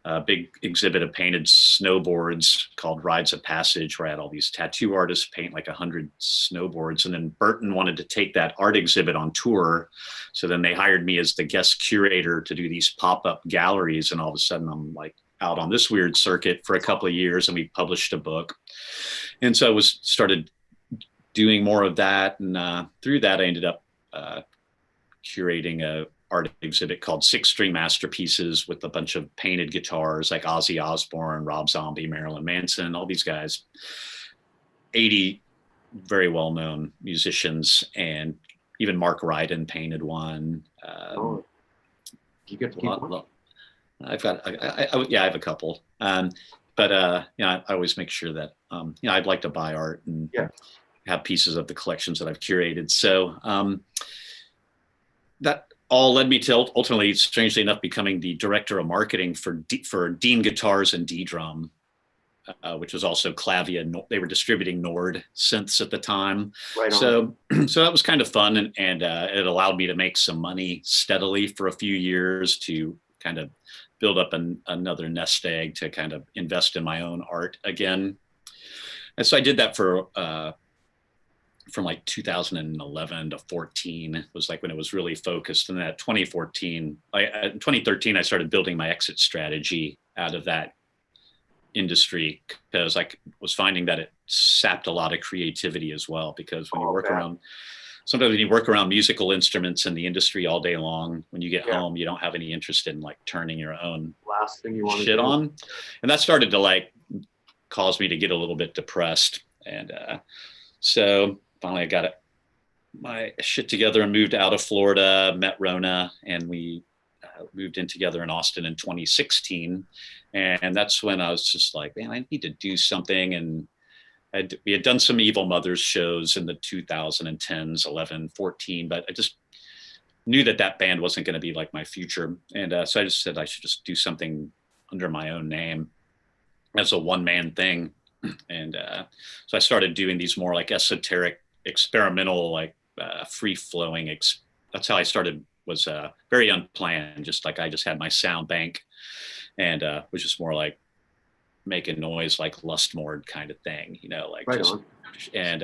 a big exhibit of painted snowboards called Rides of Passage, where I had all these tattoo artists paint like 100 snowboards. And then Burton wanted to take that art exhibit on tour. So then they hired me as the guest curator to do these pop-up galleries. And all of a sudden I'm like out on this weird circuit for a couple of years, and we published a book. And so I started doing more of that. And through that, I ended up curating a art exhibit called Six String Masterpieces, with a bunch of painted guitars like Ozzy Osbourne, Rob Zombie, Marilyn Manson, all these guys, 80 very well-known musicians, and even Mark Ryden painted one. You get to keep one? I've got, yeah, I have a couple. But I always make sure that, I'd like to buy art and have pieces of the collections that I've curated. So that all led me to ultimately, strangely enough, becoming the director of marketing for Dean Guitars and D-Drum, which was also Clavia. They were distributing Nord synths at the time. Right on. So that was kind of fun, and it allowed me to make some money steadily for a few years to kind of build up another nest egg to kind of invest in my own art again. And so I did that for from like 2011 to 14 was like when it was really focused. And at 2013, I started building my exit strategy out of that industry, because I was finding that it sapped a lot of creativity as well. Because when you work around, sometimes when you work around musical instruments in the industry all day long, when you get home, you don't have any interest in like turning your own last thing you want shit on. And that started to like cause me to get a little bit depressed. And so finally I got my shit together and moved out of Florida, met Rona, and we moved in together in Austin in 2016. And that's when I was just like, man, I need to do something. And we had done some Evil Mothers shows in the 2010s, 11, 14, but I just knew that band wasn't going to be like my future. And so I just said I should just do something under my own name as a one-man thing. And so I started doing these more like esoteric, experimental, like free-flowing. That's how I started, was very unplanned. Just like I just had my sound bank, and was just more like making noise, like Lustmord kind of thing, like right just on. And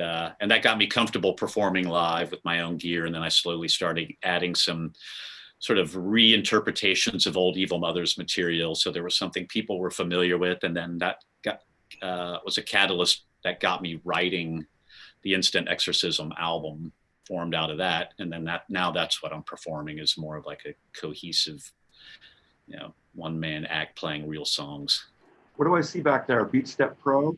that got me comfortable performing live with my own gear. And then I slowly started adding some sort of reinterpretations of old Evil Mothers material, so there was something people were familiar with. And then that was a catalyst that got me writing the Instant Exorcism album, formed out of that. And then now that's what I'm performing, is more of like a cohesive, one man act playing real songs. What do I see back there? Beat Step Pro?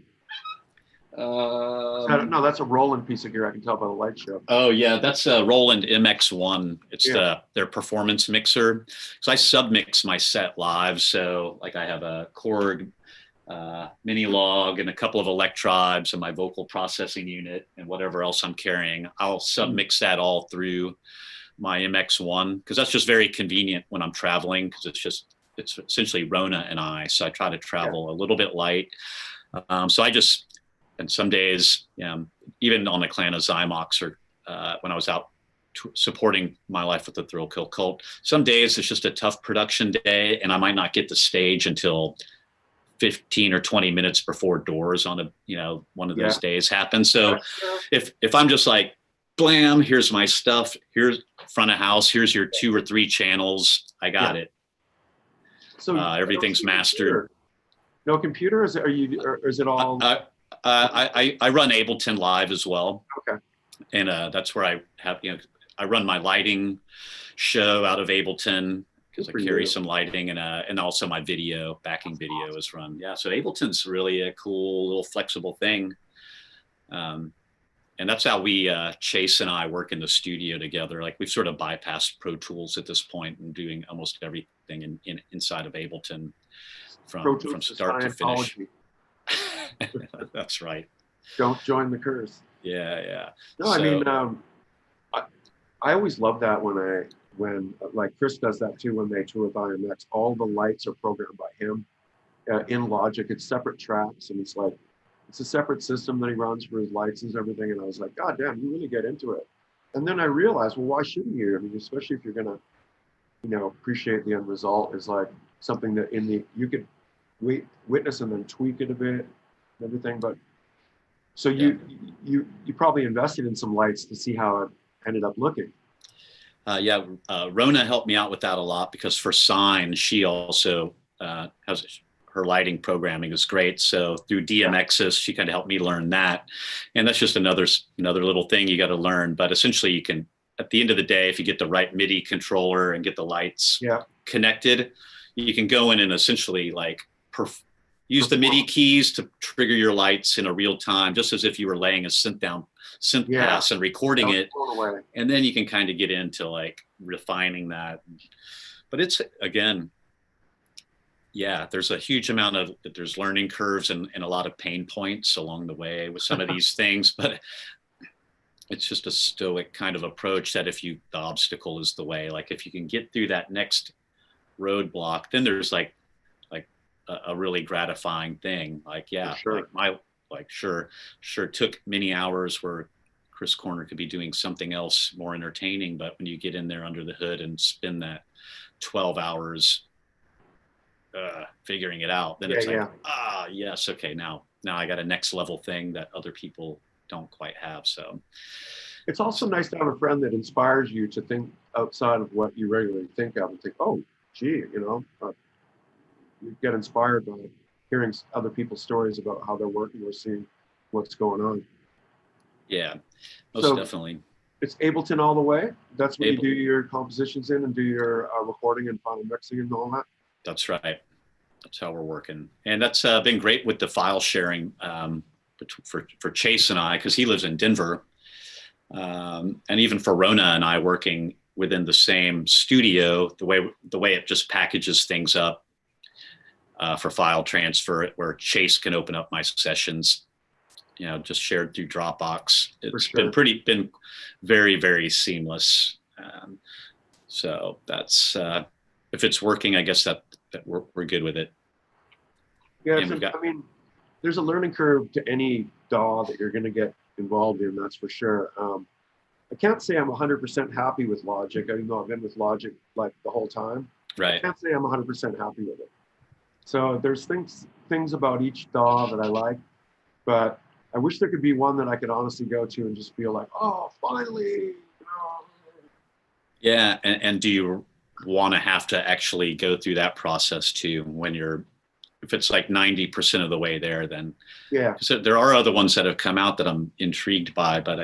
No, that's a Roland piece of gear. I can tell by the light show. Oh yeah, that's a Roland MX1. It's their performance mixer. So I submix my set live. So like I have a Korg mini log and a couple of electrobes and my vocal processing unit and whatever else I'm carrying. I'll submix that all through my MX1, because that's just very convenient when I'm traveling, because it's essentially Rona and I. So I try to travel a little bit light. And some days, even on the Clan of Zymox, or when I was out supporting My Life with the Thrill Kill Cult, some days it's just a tough production day, and I might not get the stage until 15 or 20 minutes before doors on one of those days happen. So if I'm just like, blam, here's my stuff, here's front of house, here's your 2 or 3 channels, I got it. So everything's mastered. No computer? Is it all? I run Ableton Live as well. Okay. And that's where I have, I run my lighting show out of Ableton. because Good I for carry you. some lighting and also my video backing video is run. Yeah, so Ableton's really a cool little flexible thing. And that's how we Chase and I work in the studio together. Like we've sort of bypassed Pro Tools at this point and doing almost everything inside of Ableton Pro from Tools is start to finish. Scientology. That's right. Don't join the curse. Yeah. No, I mean, I always love that when like Chris does that too when they tour with IMX. All the lights are programmed by him in Logic. It's separate tracks, and it's a separate system that he runs for his lights and everything. And I was like, God damn, you really get into it. And then I realized, well, why shouldn't you? I mean, especially if you're gonna, appreciate the end result is like something that you could witness and then tweak it a bit and everything. But so you probably invested in some lights to see how it ended up looking. Rona helped me out with that a lot because for Sign, she also has her lighting programming is great. So through DMXs, she kind of helped me learn that. And that's just another little thing you got to learn. But essentially you can, at the end of the day, if you get the right MIDI controller and get the lights connected, you can go in and essentially like use the MIDI keys to trigger your lights in a real time, just as if you were laying a synth pass and recording it. And then you can kind of get into like refining that. But it's, again, there's a huge amount there's learning curves and a lot of pain points along the way with some of these things, but it's just a stoic kind of approach that the obstacle is the way, like if you can get through that next roadblock, then there's like a really gratifying thing. Like, sure took many hours where Chris Corner could be doing something else more entertaining. But when you get in there under the hood and spend that 12 hours figuring it out, then it's like, yes, okay, now I got a next level thing that other people don't quite have. So it's also nice to have a friend that inspires you to think outside of what you regularly think of and think, oh, gee, you get inspired by hearing other people's stories about how they're working or seeing what's going on. Yeah, most definitely. It's Ableton all the way. That's what you do your compositions in and do your recording and final mixing and all that. That's right. That's how we're working. And that's been great with the file sharing for Chase and I, because he lives in Denver. And even for Rona and I working within the same studio, the way it just packages things up for file transfer, where Chase can open up my sessions, just shared through Dropbox. It's been very, very seamless. So that's, if it's working, I guess that we're good with it. Yeah, I mean, there's a learning curve to any DAW that you're going to get involved in, that's for sure. I can't say I'm 100% happy with Logic, even though I've been with Logic like the whole time. Right. I can't say I'm 100% happy with it. So there's things about each DAW that I like, but I wish there could be one that I could honestly go to and just feel like, oh, finally. Yeah, and do you want to have to actually go through that process too if it's like 90% of the way there, then so there are other ones that have come out that I'm intrigued by, but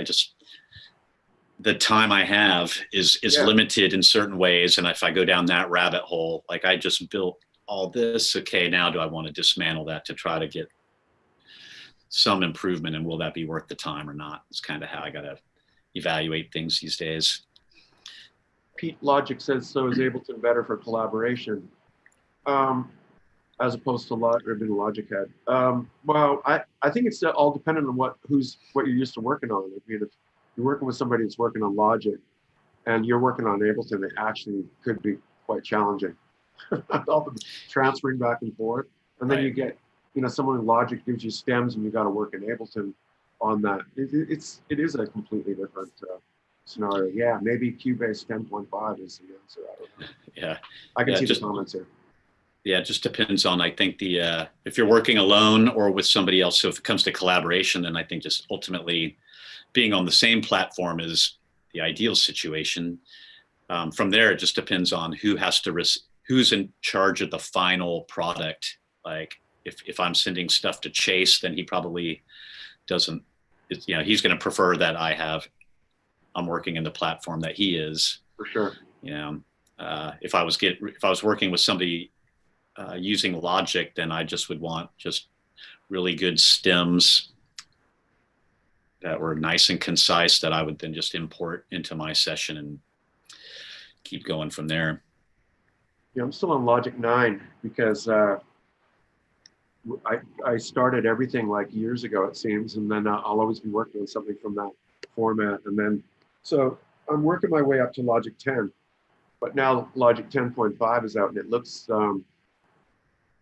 the time I have is limited in certain ways. And if I go down that rabbit hole, like I just built all this, okay, now do I want to dismantle that to try to get some improvement, and will that be worth the time or not? It's kind of how I got to evaluate things these days. Pete Logic says, so is Ableton better for collaboration? As opposed to Logic Head. Well, I think it's all dependent on what you're used to working on. I mean, if you're working with somebody that's working on Logic and you're working on Ableton, it actually could be quite challenging. All the transferring back and forth. And then you get, someone in Logic gives you stems and you got to work in Ableton on that. It is a completely different scenario. Yeah, maybe Cubase 10.5 is the answer. I don't know. Yeah. I can see the comments here. Yeah, it just depends on, I think, if you're working alone or with somebody else. So if it comes to collaboration, then I think just ultimately being on the same platform is the ideal situation. From there, it just depends on who's in charge of the final product. Like if I'm sending stuff to Chase, then he probably doesn't, he's going to prefer that I'm working in the platform that he is. For sure. if I was working with somebody using Logic, then I just would want just really good stems that were nice and concise that I would then just import into my session and keep going from there. Yeah, I'm still on Logic 9 because I started everything like years ago, it seems, and then I'll always be working on something from that format. And then, so I'm working my way up to Logic 10, but now Logic 10.5 is out and it looks all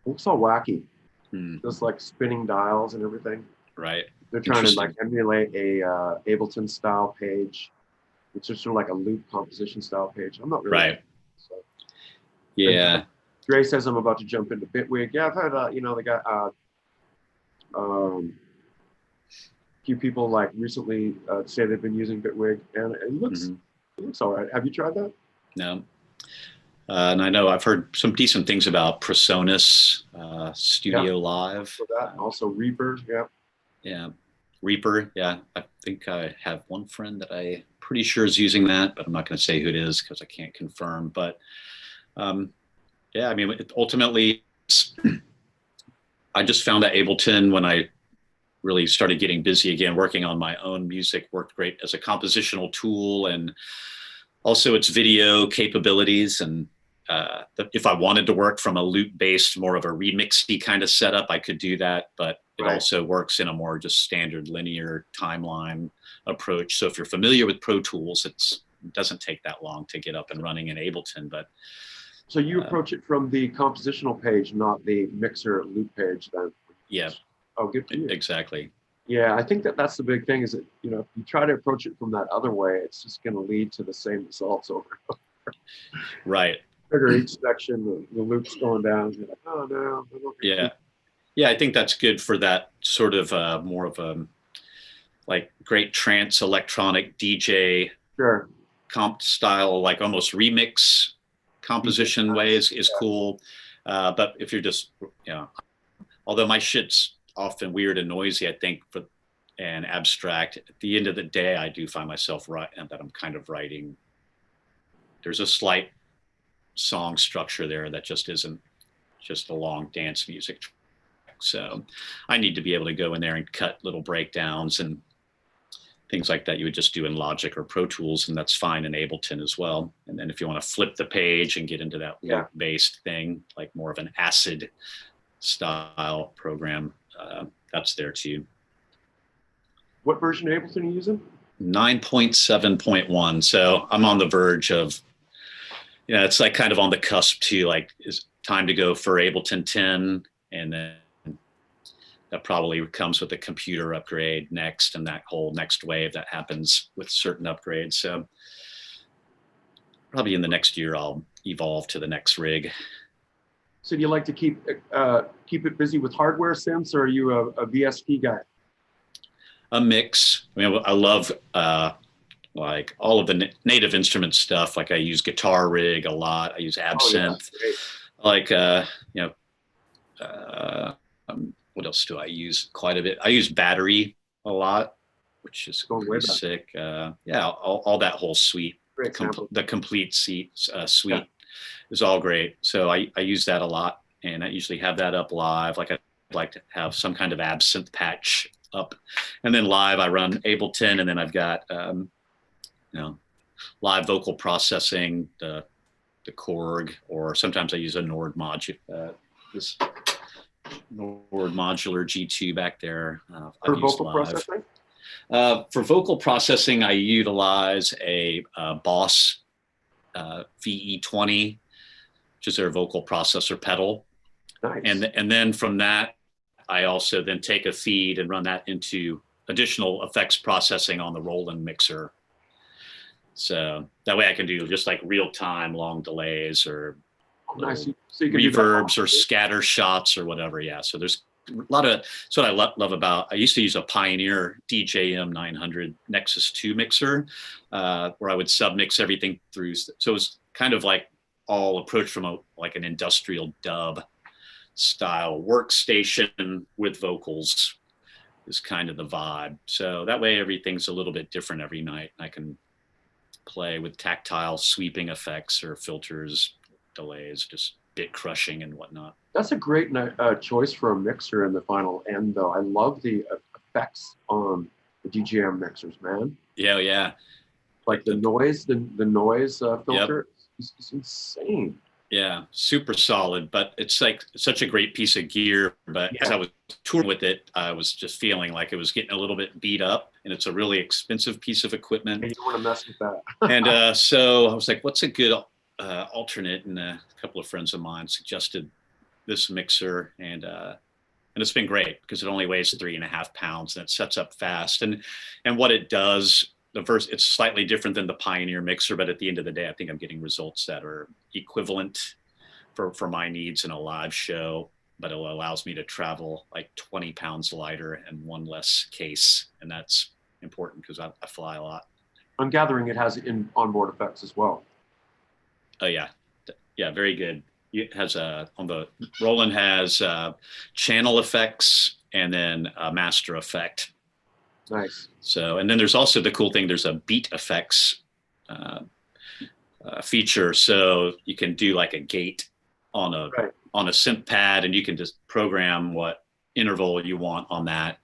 wacky. Just like spinning dials and everything. Right. They're trying to like emulate a Ableton style page, which is sort of like a loop composition style page. I'm not really right. So. Yeah. Gray says I'm about to jump into Bitwig. Yeah, I've had the guy few people like recently say they've been using Bitwig, and it looks all right. Have you tried that? No. And I know I've heard some decent things about Presonus Studio Live. For that, also Reaper. Yeah, Reaper. Yeah, I think I have one friend that I'm pretty sure is using that, but I'm not going to say who it is because I can't confirm. But yeah, I mean, ultimately, I just found that Ableton, when I really started getting busy again, working on my own music, worked great as a compositional tool, and also its video capabilities. And if I wanted to work from a loop-based, more of a remixy kind of setup, I could do that. But it also works in a more just standard linear timeline approach. So if you're familiar with Pro Tools, it doesn't take that long to get up and running in Ableton. But so you approach it from the compositional page, not the mixer loop page, then? Yeah. Oh, good for you. Exactly. Yeah, I think that's the big thing is that, if you try to approach it from that other way, it's just going to lead to the same results over and over. Right. Trigger each section, the loop's going down. You're like, oh no. Yeah. Yeah, I think that's good for that sort of more of a like great trance electronic DJ comp style, like almost remix composition ways is cool. But if you're just, although my shit's often weird and noisy, I think, and abstract, at the end of the day, I do find myself that I'm kind of writing. There's a slight song structure there that just isn't just a long dance music track. So I need to be able to go in there and cut little breakdowns and things like that you would just do in Logic or Pro Tools, and that's fine in Ableton as well. And then if you want to flip the page and get into that loop-based thing, like more of an acid style program, that's there too. What version of Ableton are you using? 9.7.1. So I'm on the verge of, it's like kind of on the cusp too, like is time to go for Ableton 10, and then that probably comes with a computer upgrade next, and that whole next wave that happens with certain upgrades. So probably in the next year, I'll evolve to the next rig. So do you like to keep it busy with hardware synths, or are you a VST guy? A mix. I mean, I love like all of the native instrument stuff. Like I use Guitar Rig a lot. I use Absinthe. Like what else do I use quite a bit? I use Battery a lot, which is pretty sick. All that whole suite, the complete suite is all great. So I use that a lot, and I usually have that up live. Like I'd like to have some kind of Absinthe patch up, and then live I run Ableton, and then I've got live vocal processing, the Korg, or sometimes I use a Nord modular G2 back there. For vocal processing? For vocal processing, I utilize a Boss VE20, which is their vocal processor pedal. Nice. And then from that, I also then take a feed and run that into additional effects processing on the Roland mixer. So that way I can do just like real-time long delays or nice. So you can reverbs or scatter shots or whatever. Yeah. So there's a lot of, that's what I love about, I used to use a Pioneer DJM 900 Nexus 2 mixer where I would submix everything through. So it was kind of like all approached from like an industrial dub style workstation with vocals is kind of the vibe. So that way everything's a little bit different every night. I can play with tactile sweeping effects or filters, delays, just bit crushing and whatnot. That's a great choice for a mixer in the final end, though. I love the effects on the DJM mixers, man. Yeah, yeah. Like the noise filter Yep. is insane. Yeah, super solid, but it's like such a great piece of gear. But as I was touring with it, I was just feeling like it was getting a little bit beat up, and it's a really expensive piece of equipment. And you don't want to mess with that. And so I was like, what's a good alternate? And a couple of friends of mine suggested this mixer, and it's been great because it only weighs 3.5 pounds and it sets up fast. And what it does, it's slightly different than the Pioneer mixer, but at the end of the day, I think I'm getting results that are equivalent for my needs in a live show, but it allows me to travel like 20 pounds lighter and one less case. And that's important because I fly a lot. I'm gathering it has onboard effects as well. Oh yeah. Yeah, very good. It has Roland has channel effects and then a master effect. Nice. So, and then there's also the cool thing, there's a beat effects feature. So you can do like a gate on a synth pad, and you can just program what interval you want on that,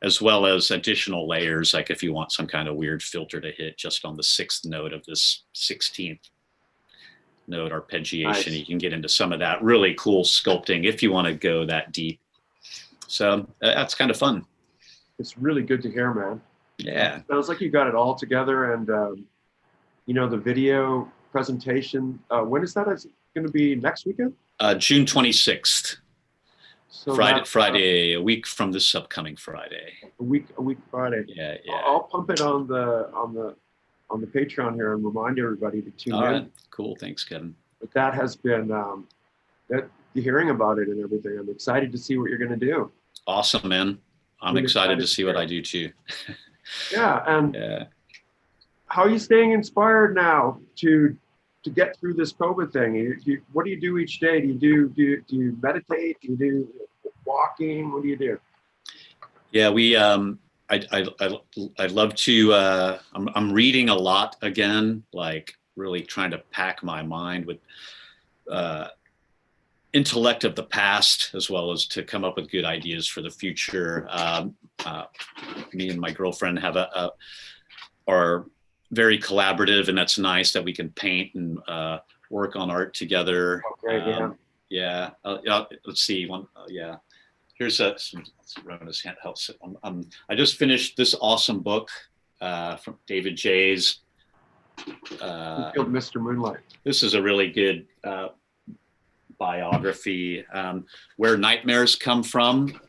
as well as additional layers. Like if you want some kind of weird filter to hit just on the 6th note of this 16th note arpeggiation, nice. You can get into some of that really cool sculpting if you want to go that deep. So that's kind of fun. It's really good to hear, man. Yeah. Sounds like you got it all together. And, the video presentation, when is that? Is it going to be next weekend? June 26th. So Friday, a week from this upcoming Friday. A week Friday. Yeah. I'll pump it on the Patreon here and remind everybody to tune in. All right. Cool. Thanks, Kevin. But that has been, hearing about it and everything. I'm excited to see what you're going to do. Awesome, man. I'm excited to see what I do too. Yeah, and how are you staying inspired now to get through this COVID thing? What do you do each day? Do you meditate? Do you do walking? What do you do? Yeah, I'd love to. I'm reading a lot again, like really trying to pack my mind with intellect of the past, as well as to come up with good ideas for the future. Me and my girlfriend are very collaborative, and that's nice that we can paint and work on art together. Oh, great, yeah. Let's see. Here's Rona's handheld. I just finished this awesome book from David J's. Killed Mr. Moonlight. This is a really good biography, Where Nightmares Come From.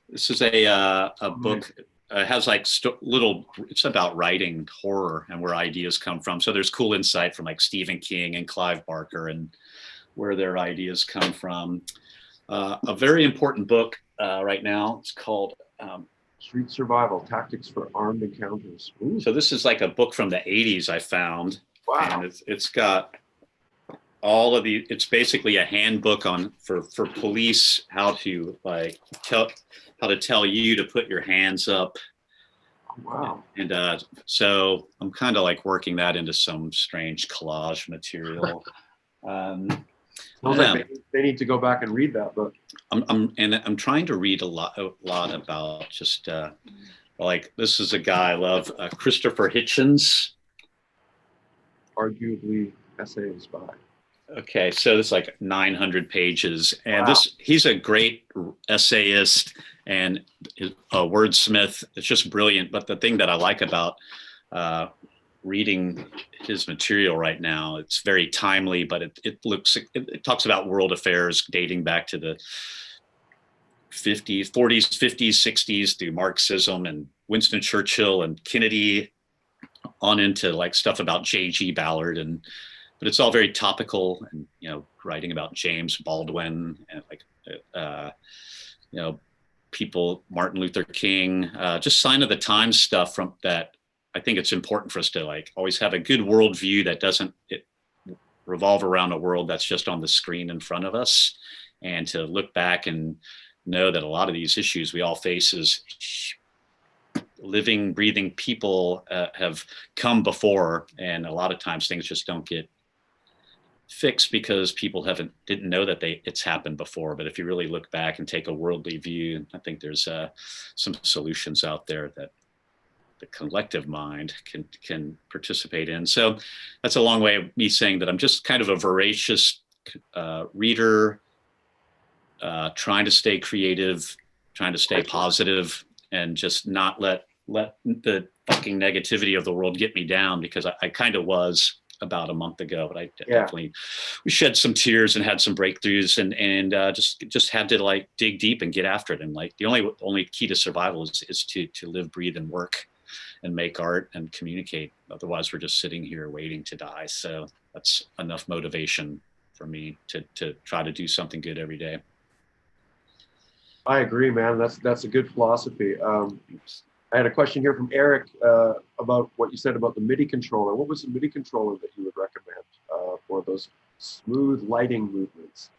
This is a book. It has like it's about writing horror and where ideas come from. So there's cool insight from like Stephen King and Clive Barker and where their ideas come from. A very important book right now. It's called Street Survival: Tactics for Armed Encounters. Ooh. So this is like a book from the 80s I found. Wow. And it's got all of it's basically a handbook for police, how to tell you to put your hands up. Wow. And so I'm kind of like working that into some strange collage material. Like they need to go back and read that book. I'm trying to read a lot about just like, this is a guy I love, Christopher Hitchens. Arguably essays by. Okay, so it's like 900 pages, and wow. He's a great essayist and a wordsmith. It's just brilliant. But the thing that I like about reading his material right now, it's very timely, but it talks about world affairs dating back to the 40s, 50s, 60s through Marxism and Winston Churchill and Kennedy on into like stuff about J.G. Ballard but it's all very topical, and writing about James Baldwin and people, Martin Luther King, just sign of the times stuff from that. I think it's important for us to like always have a good worldview that doesn't revolve around a world that's just on the screen in front of us, and to look back and know that a lot of these issues we all face is living, breathing people have come before, and a lot of times things just don't get fixed because people didn't know that it's happened before. But if you really look back and take a worldly view, I think there's some solutions out there that the collective mind can participate in. So that's a long way of me saying that I'm just kind of a voracious reader, trying to stay creative, trying to stay positive, and just not let the fucking negativity of the world get me down, because I kind of was about a month ago, but I definitely, we shed some tears and had some breakthroughs, and just had to like dig deep and get after it. And like the only key to survival is to live, breathe, and work and make art and communicate. Otherwise we're just sitting here waiting to die. So that's enough motivation for me to try to do something good every day. I agree, man. That's a good philosophy. I had a question here from Eric about what you said about the MIDI controller. What was the MIDI controller that you would recommend for those smooth lighting movements?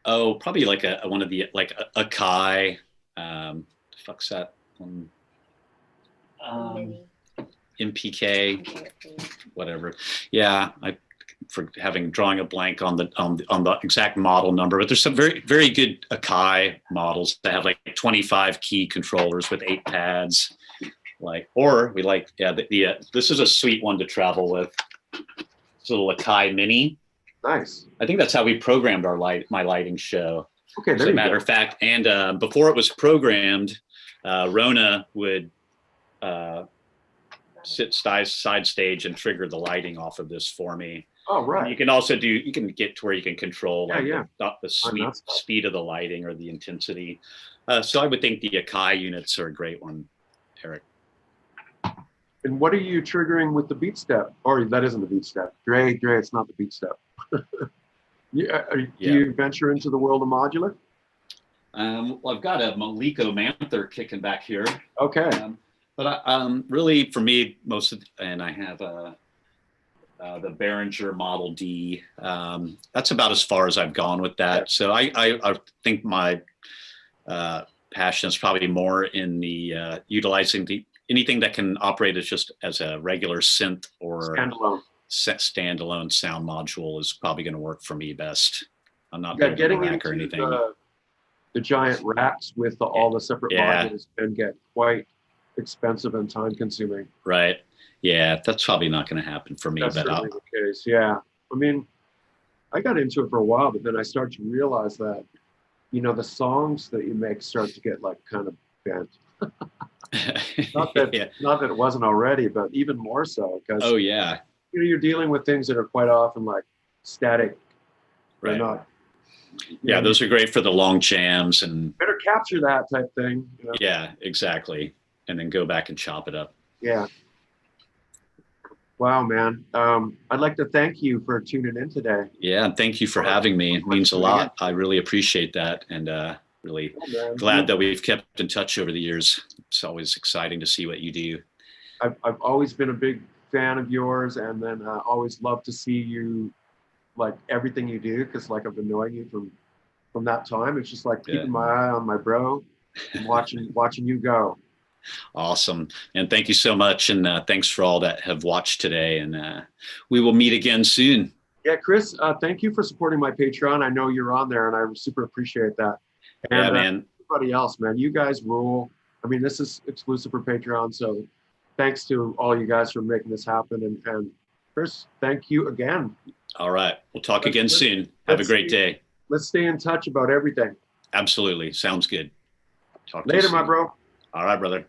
Probably like one of the, like a Kai. Fuck's that one? MPK, whatever. Yeah, drawing a blank on the exact model number, but there's some very, very good Akai models that have like 25 key controllers with 8 pads. This is a sweet one to travel with. It's a little Akai Mini. Nice. I think that's how we programmed my lighting show. Okay, as a matter of fact. And before it was programmed, Rona would sit side stage and trigger the lighting off of this for me. Oh, right. And you can get to where you can control the speed of the lighting or the intensity. So I would think the Akai units are a great one, Eric. And what are you triggering with the beat step? Or that isn't the beat step. Dre, it's not the beat step. Do you venture into the world of modular? Well, I've got a Maliko Manther kicking back here. Okay. But really, for me, and I have the Behringer Model D. That's about as far as I've gone with that. Yeah. So I think my passion is probably more in the utilizing anything that can operate as a regular synth or standalone sound module is probably going to work for me best. I'm not getting a rack or anything. The giant racks with all the separate modules can get quite expensive and time consuming. Right. Yeah, that's probably not going to happen for me. That's certainly the case. Yeah. I mean, I got into it for a while, but then I started to realize that, the songs that you make start to get like kind of bent. Not that it wasn't already, but even more so because you're dealing with things that are quite often like static. Right. Not, those are great for the long jams and better capture that type thing. Yeah, exactly. And then go back and chop it up. Yeah. Wow, man. I'd like to thank you for tuning in today. Yeah, and thank you for having me. It means a lot. I really appreciate that, and really glad that we've kept in touch over the years. It's always exciting to see what you do. I've always been a big fan of yours, and then always love to see you, like everything you do, because like I've been knowing you from that time. It's just like keeping my eye on my bro and watching you go. Awesome. And thank you so much. And thanks for all that have watched today. And we will meet again soon. Yeah, Chris, thank you for supporting my Patreon. I know you're on there and I super appreciate that. And man. Everybody else, man, you guys rule. I mean, this is exclusive for Patreon. So thanks to all you guys for making this happen. And Chris, thank you again. All right. We'll talk again soon. Have a great day. Let's stay in touch about everything. Absolutely. Sounds good. Talk later, my bro. All right, brother.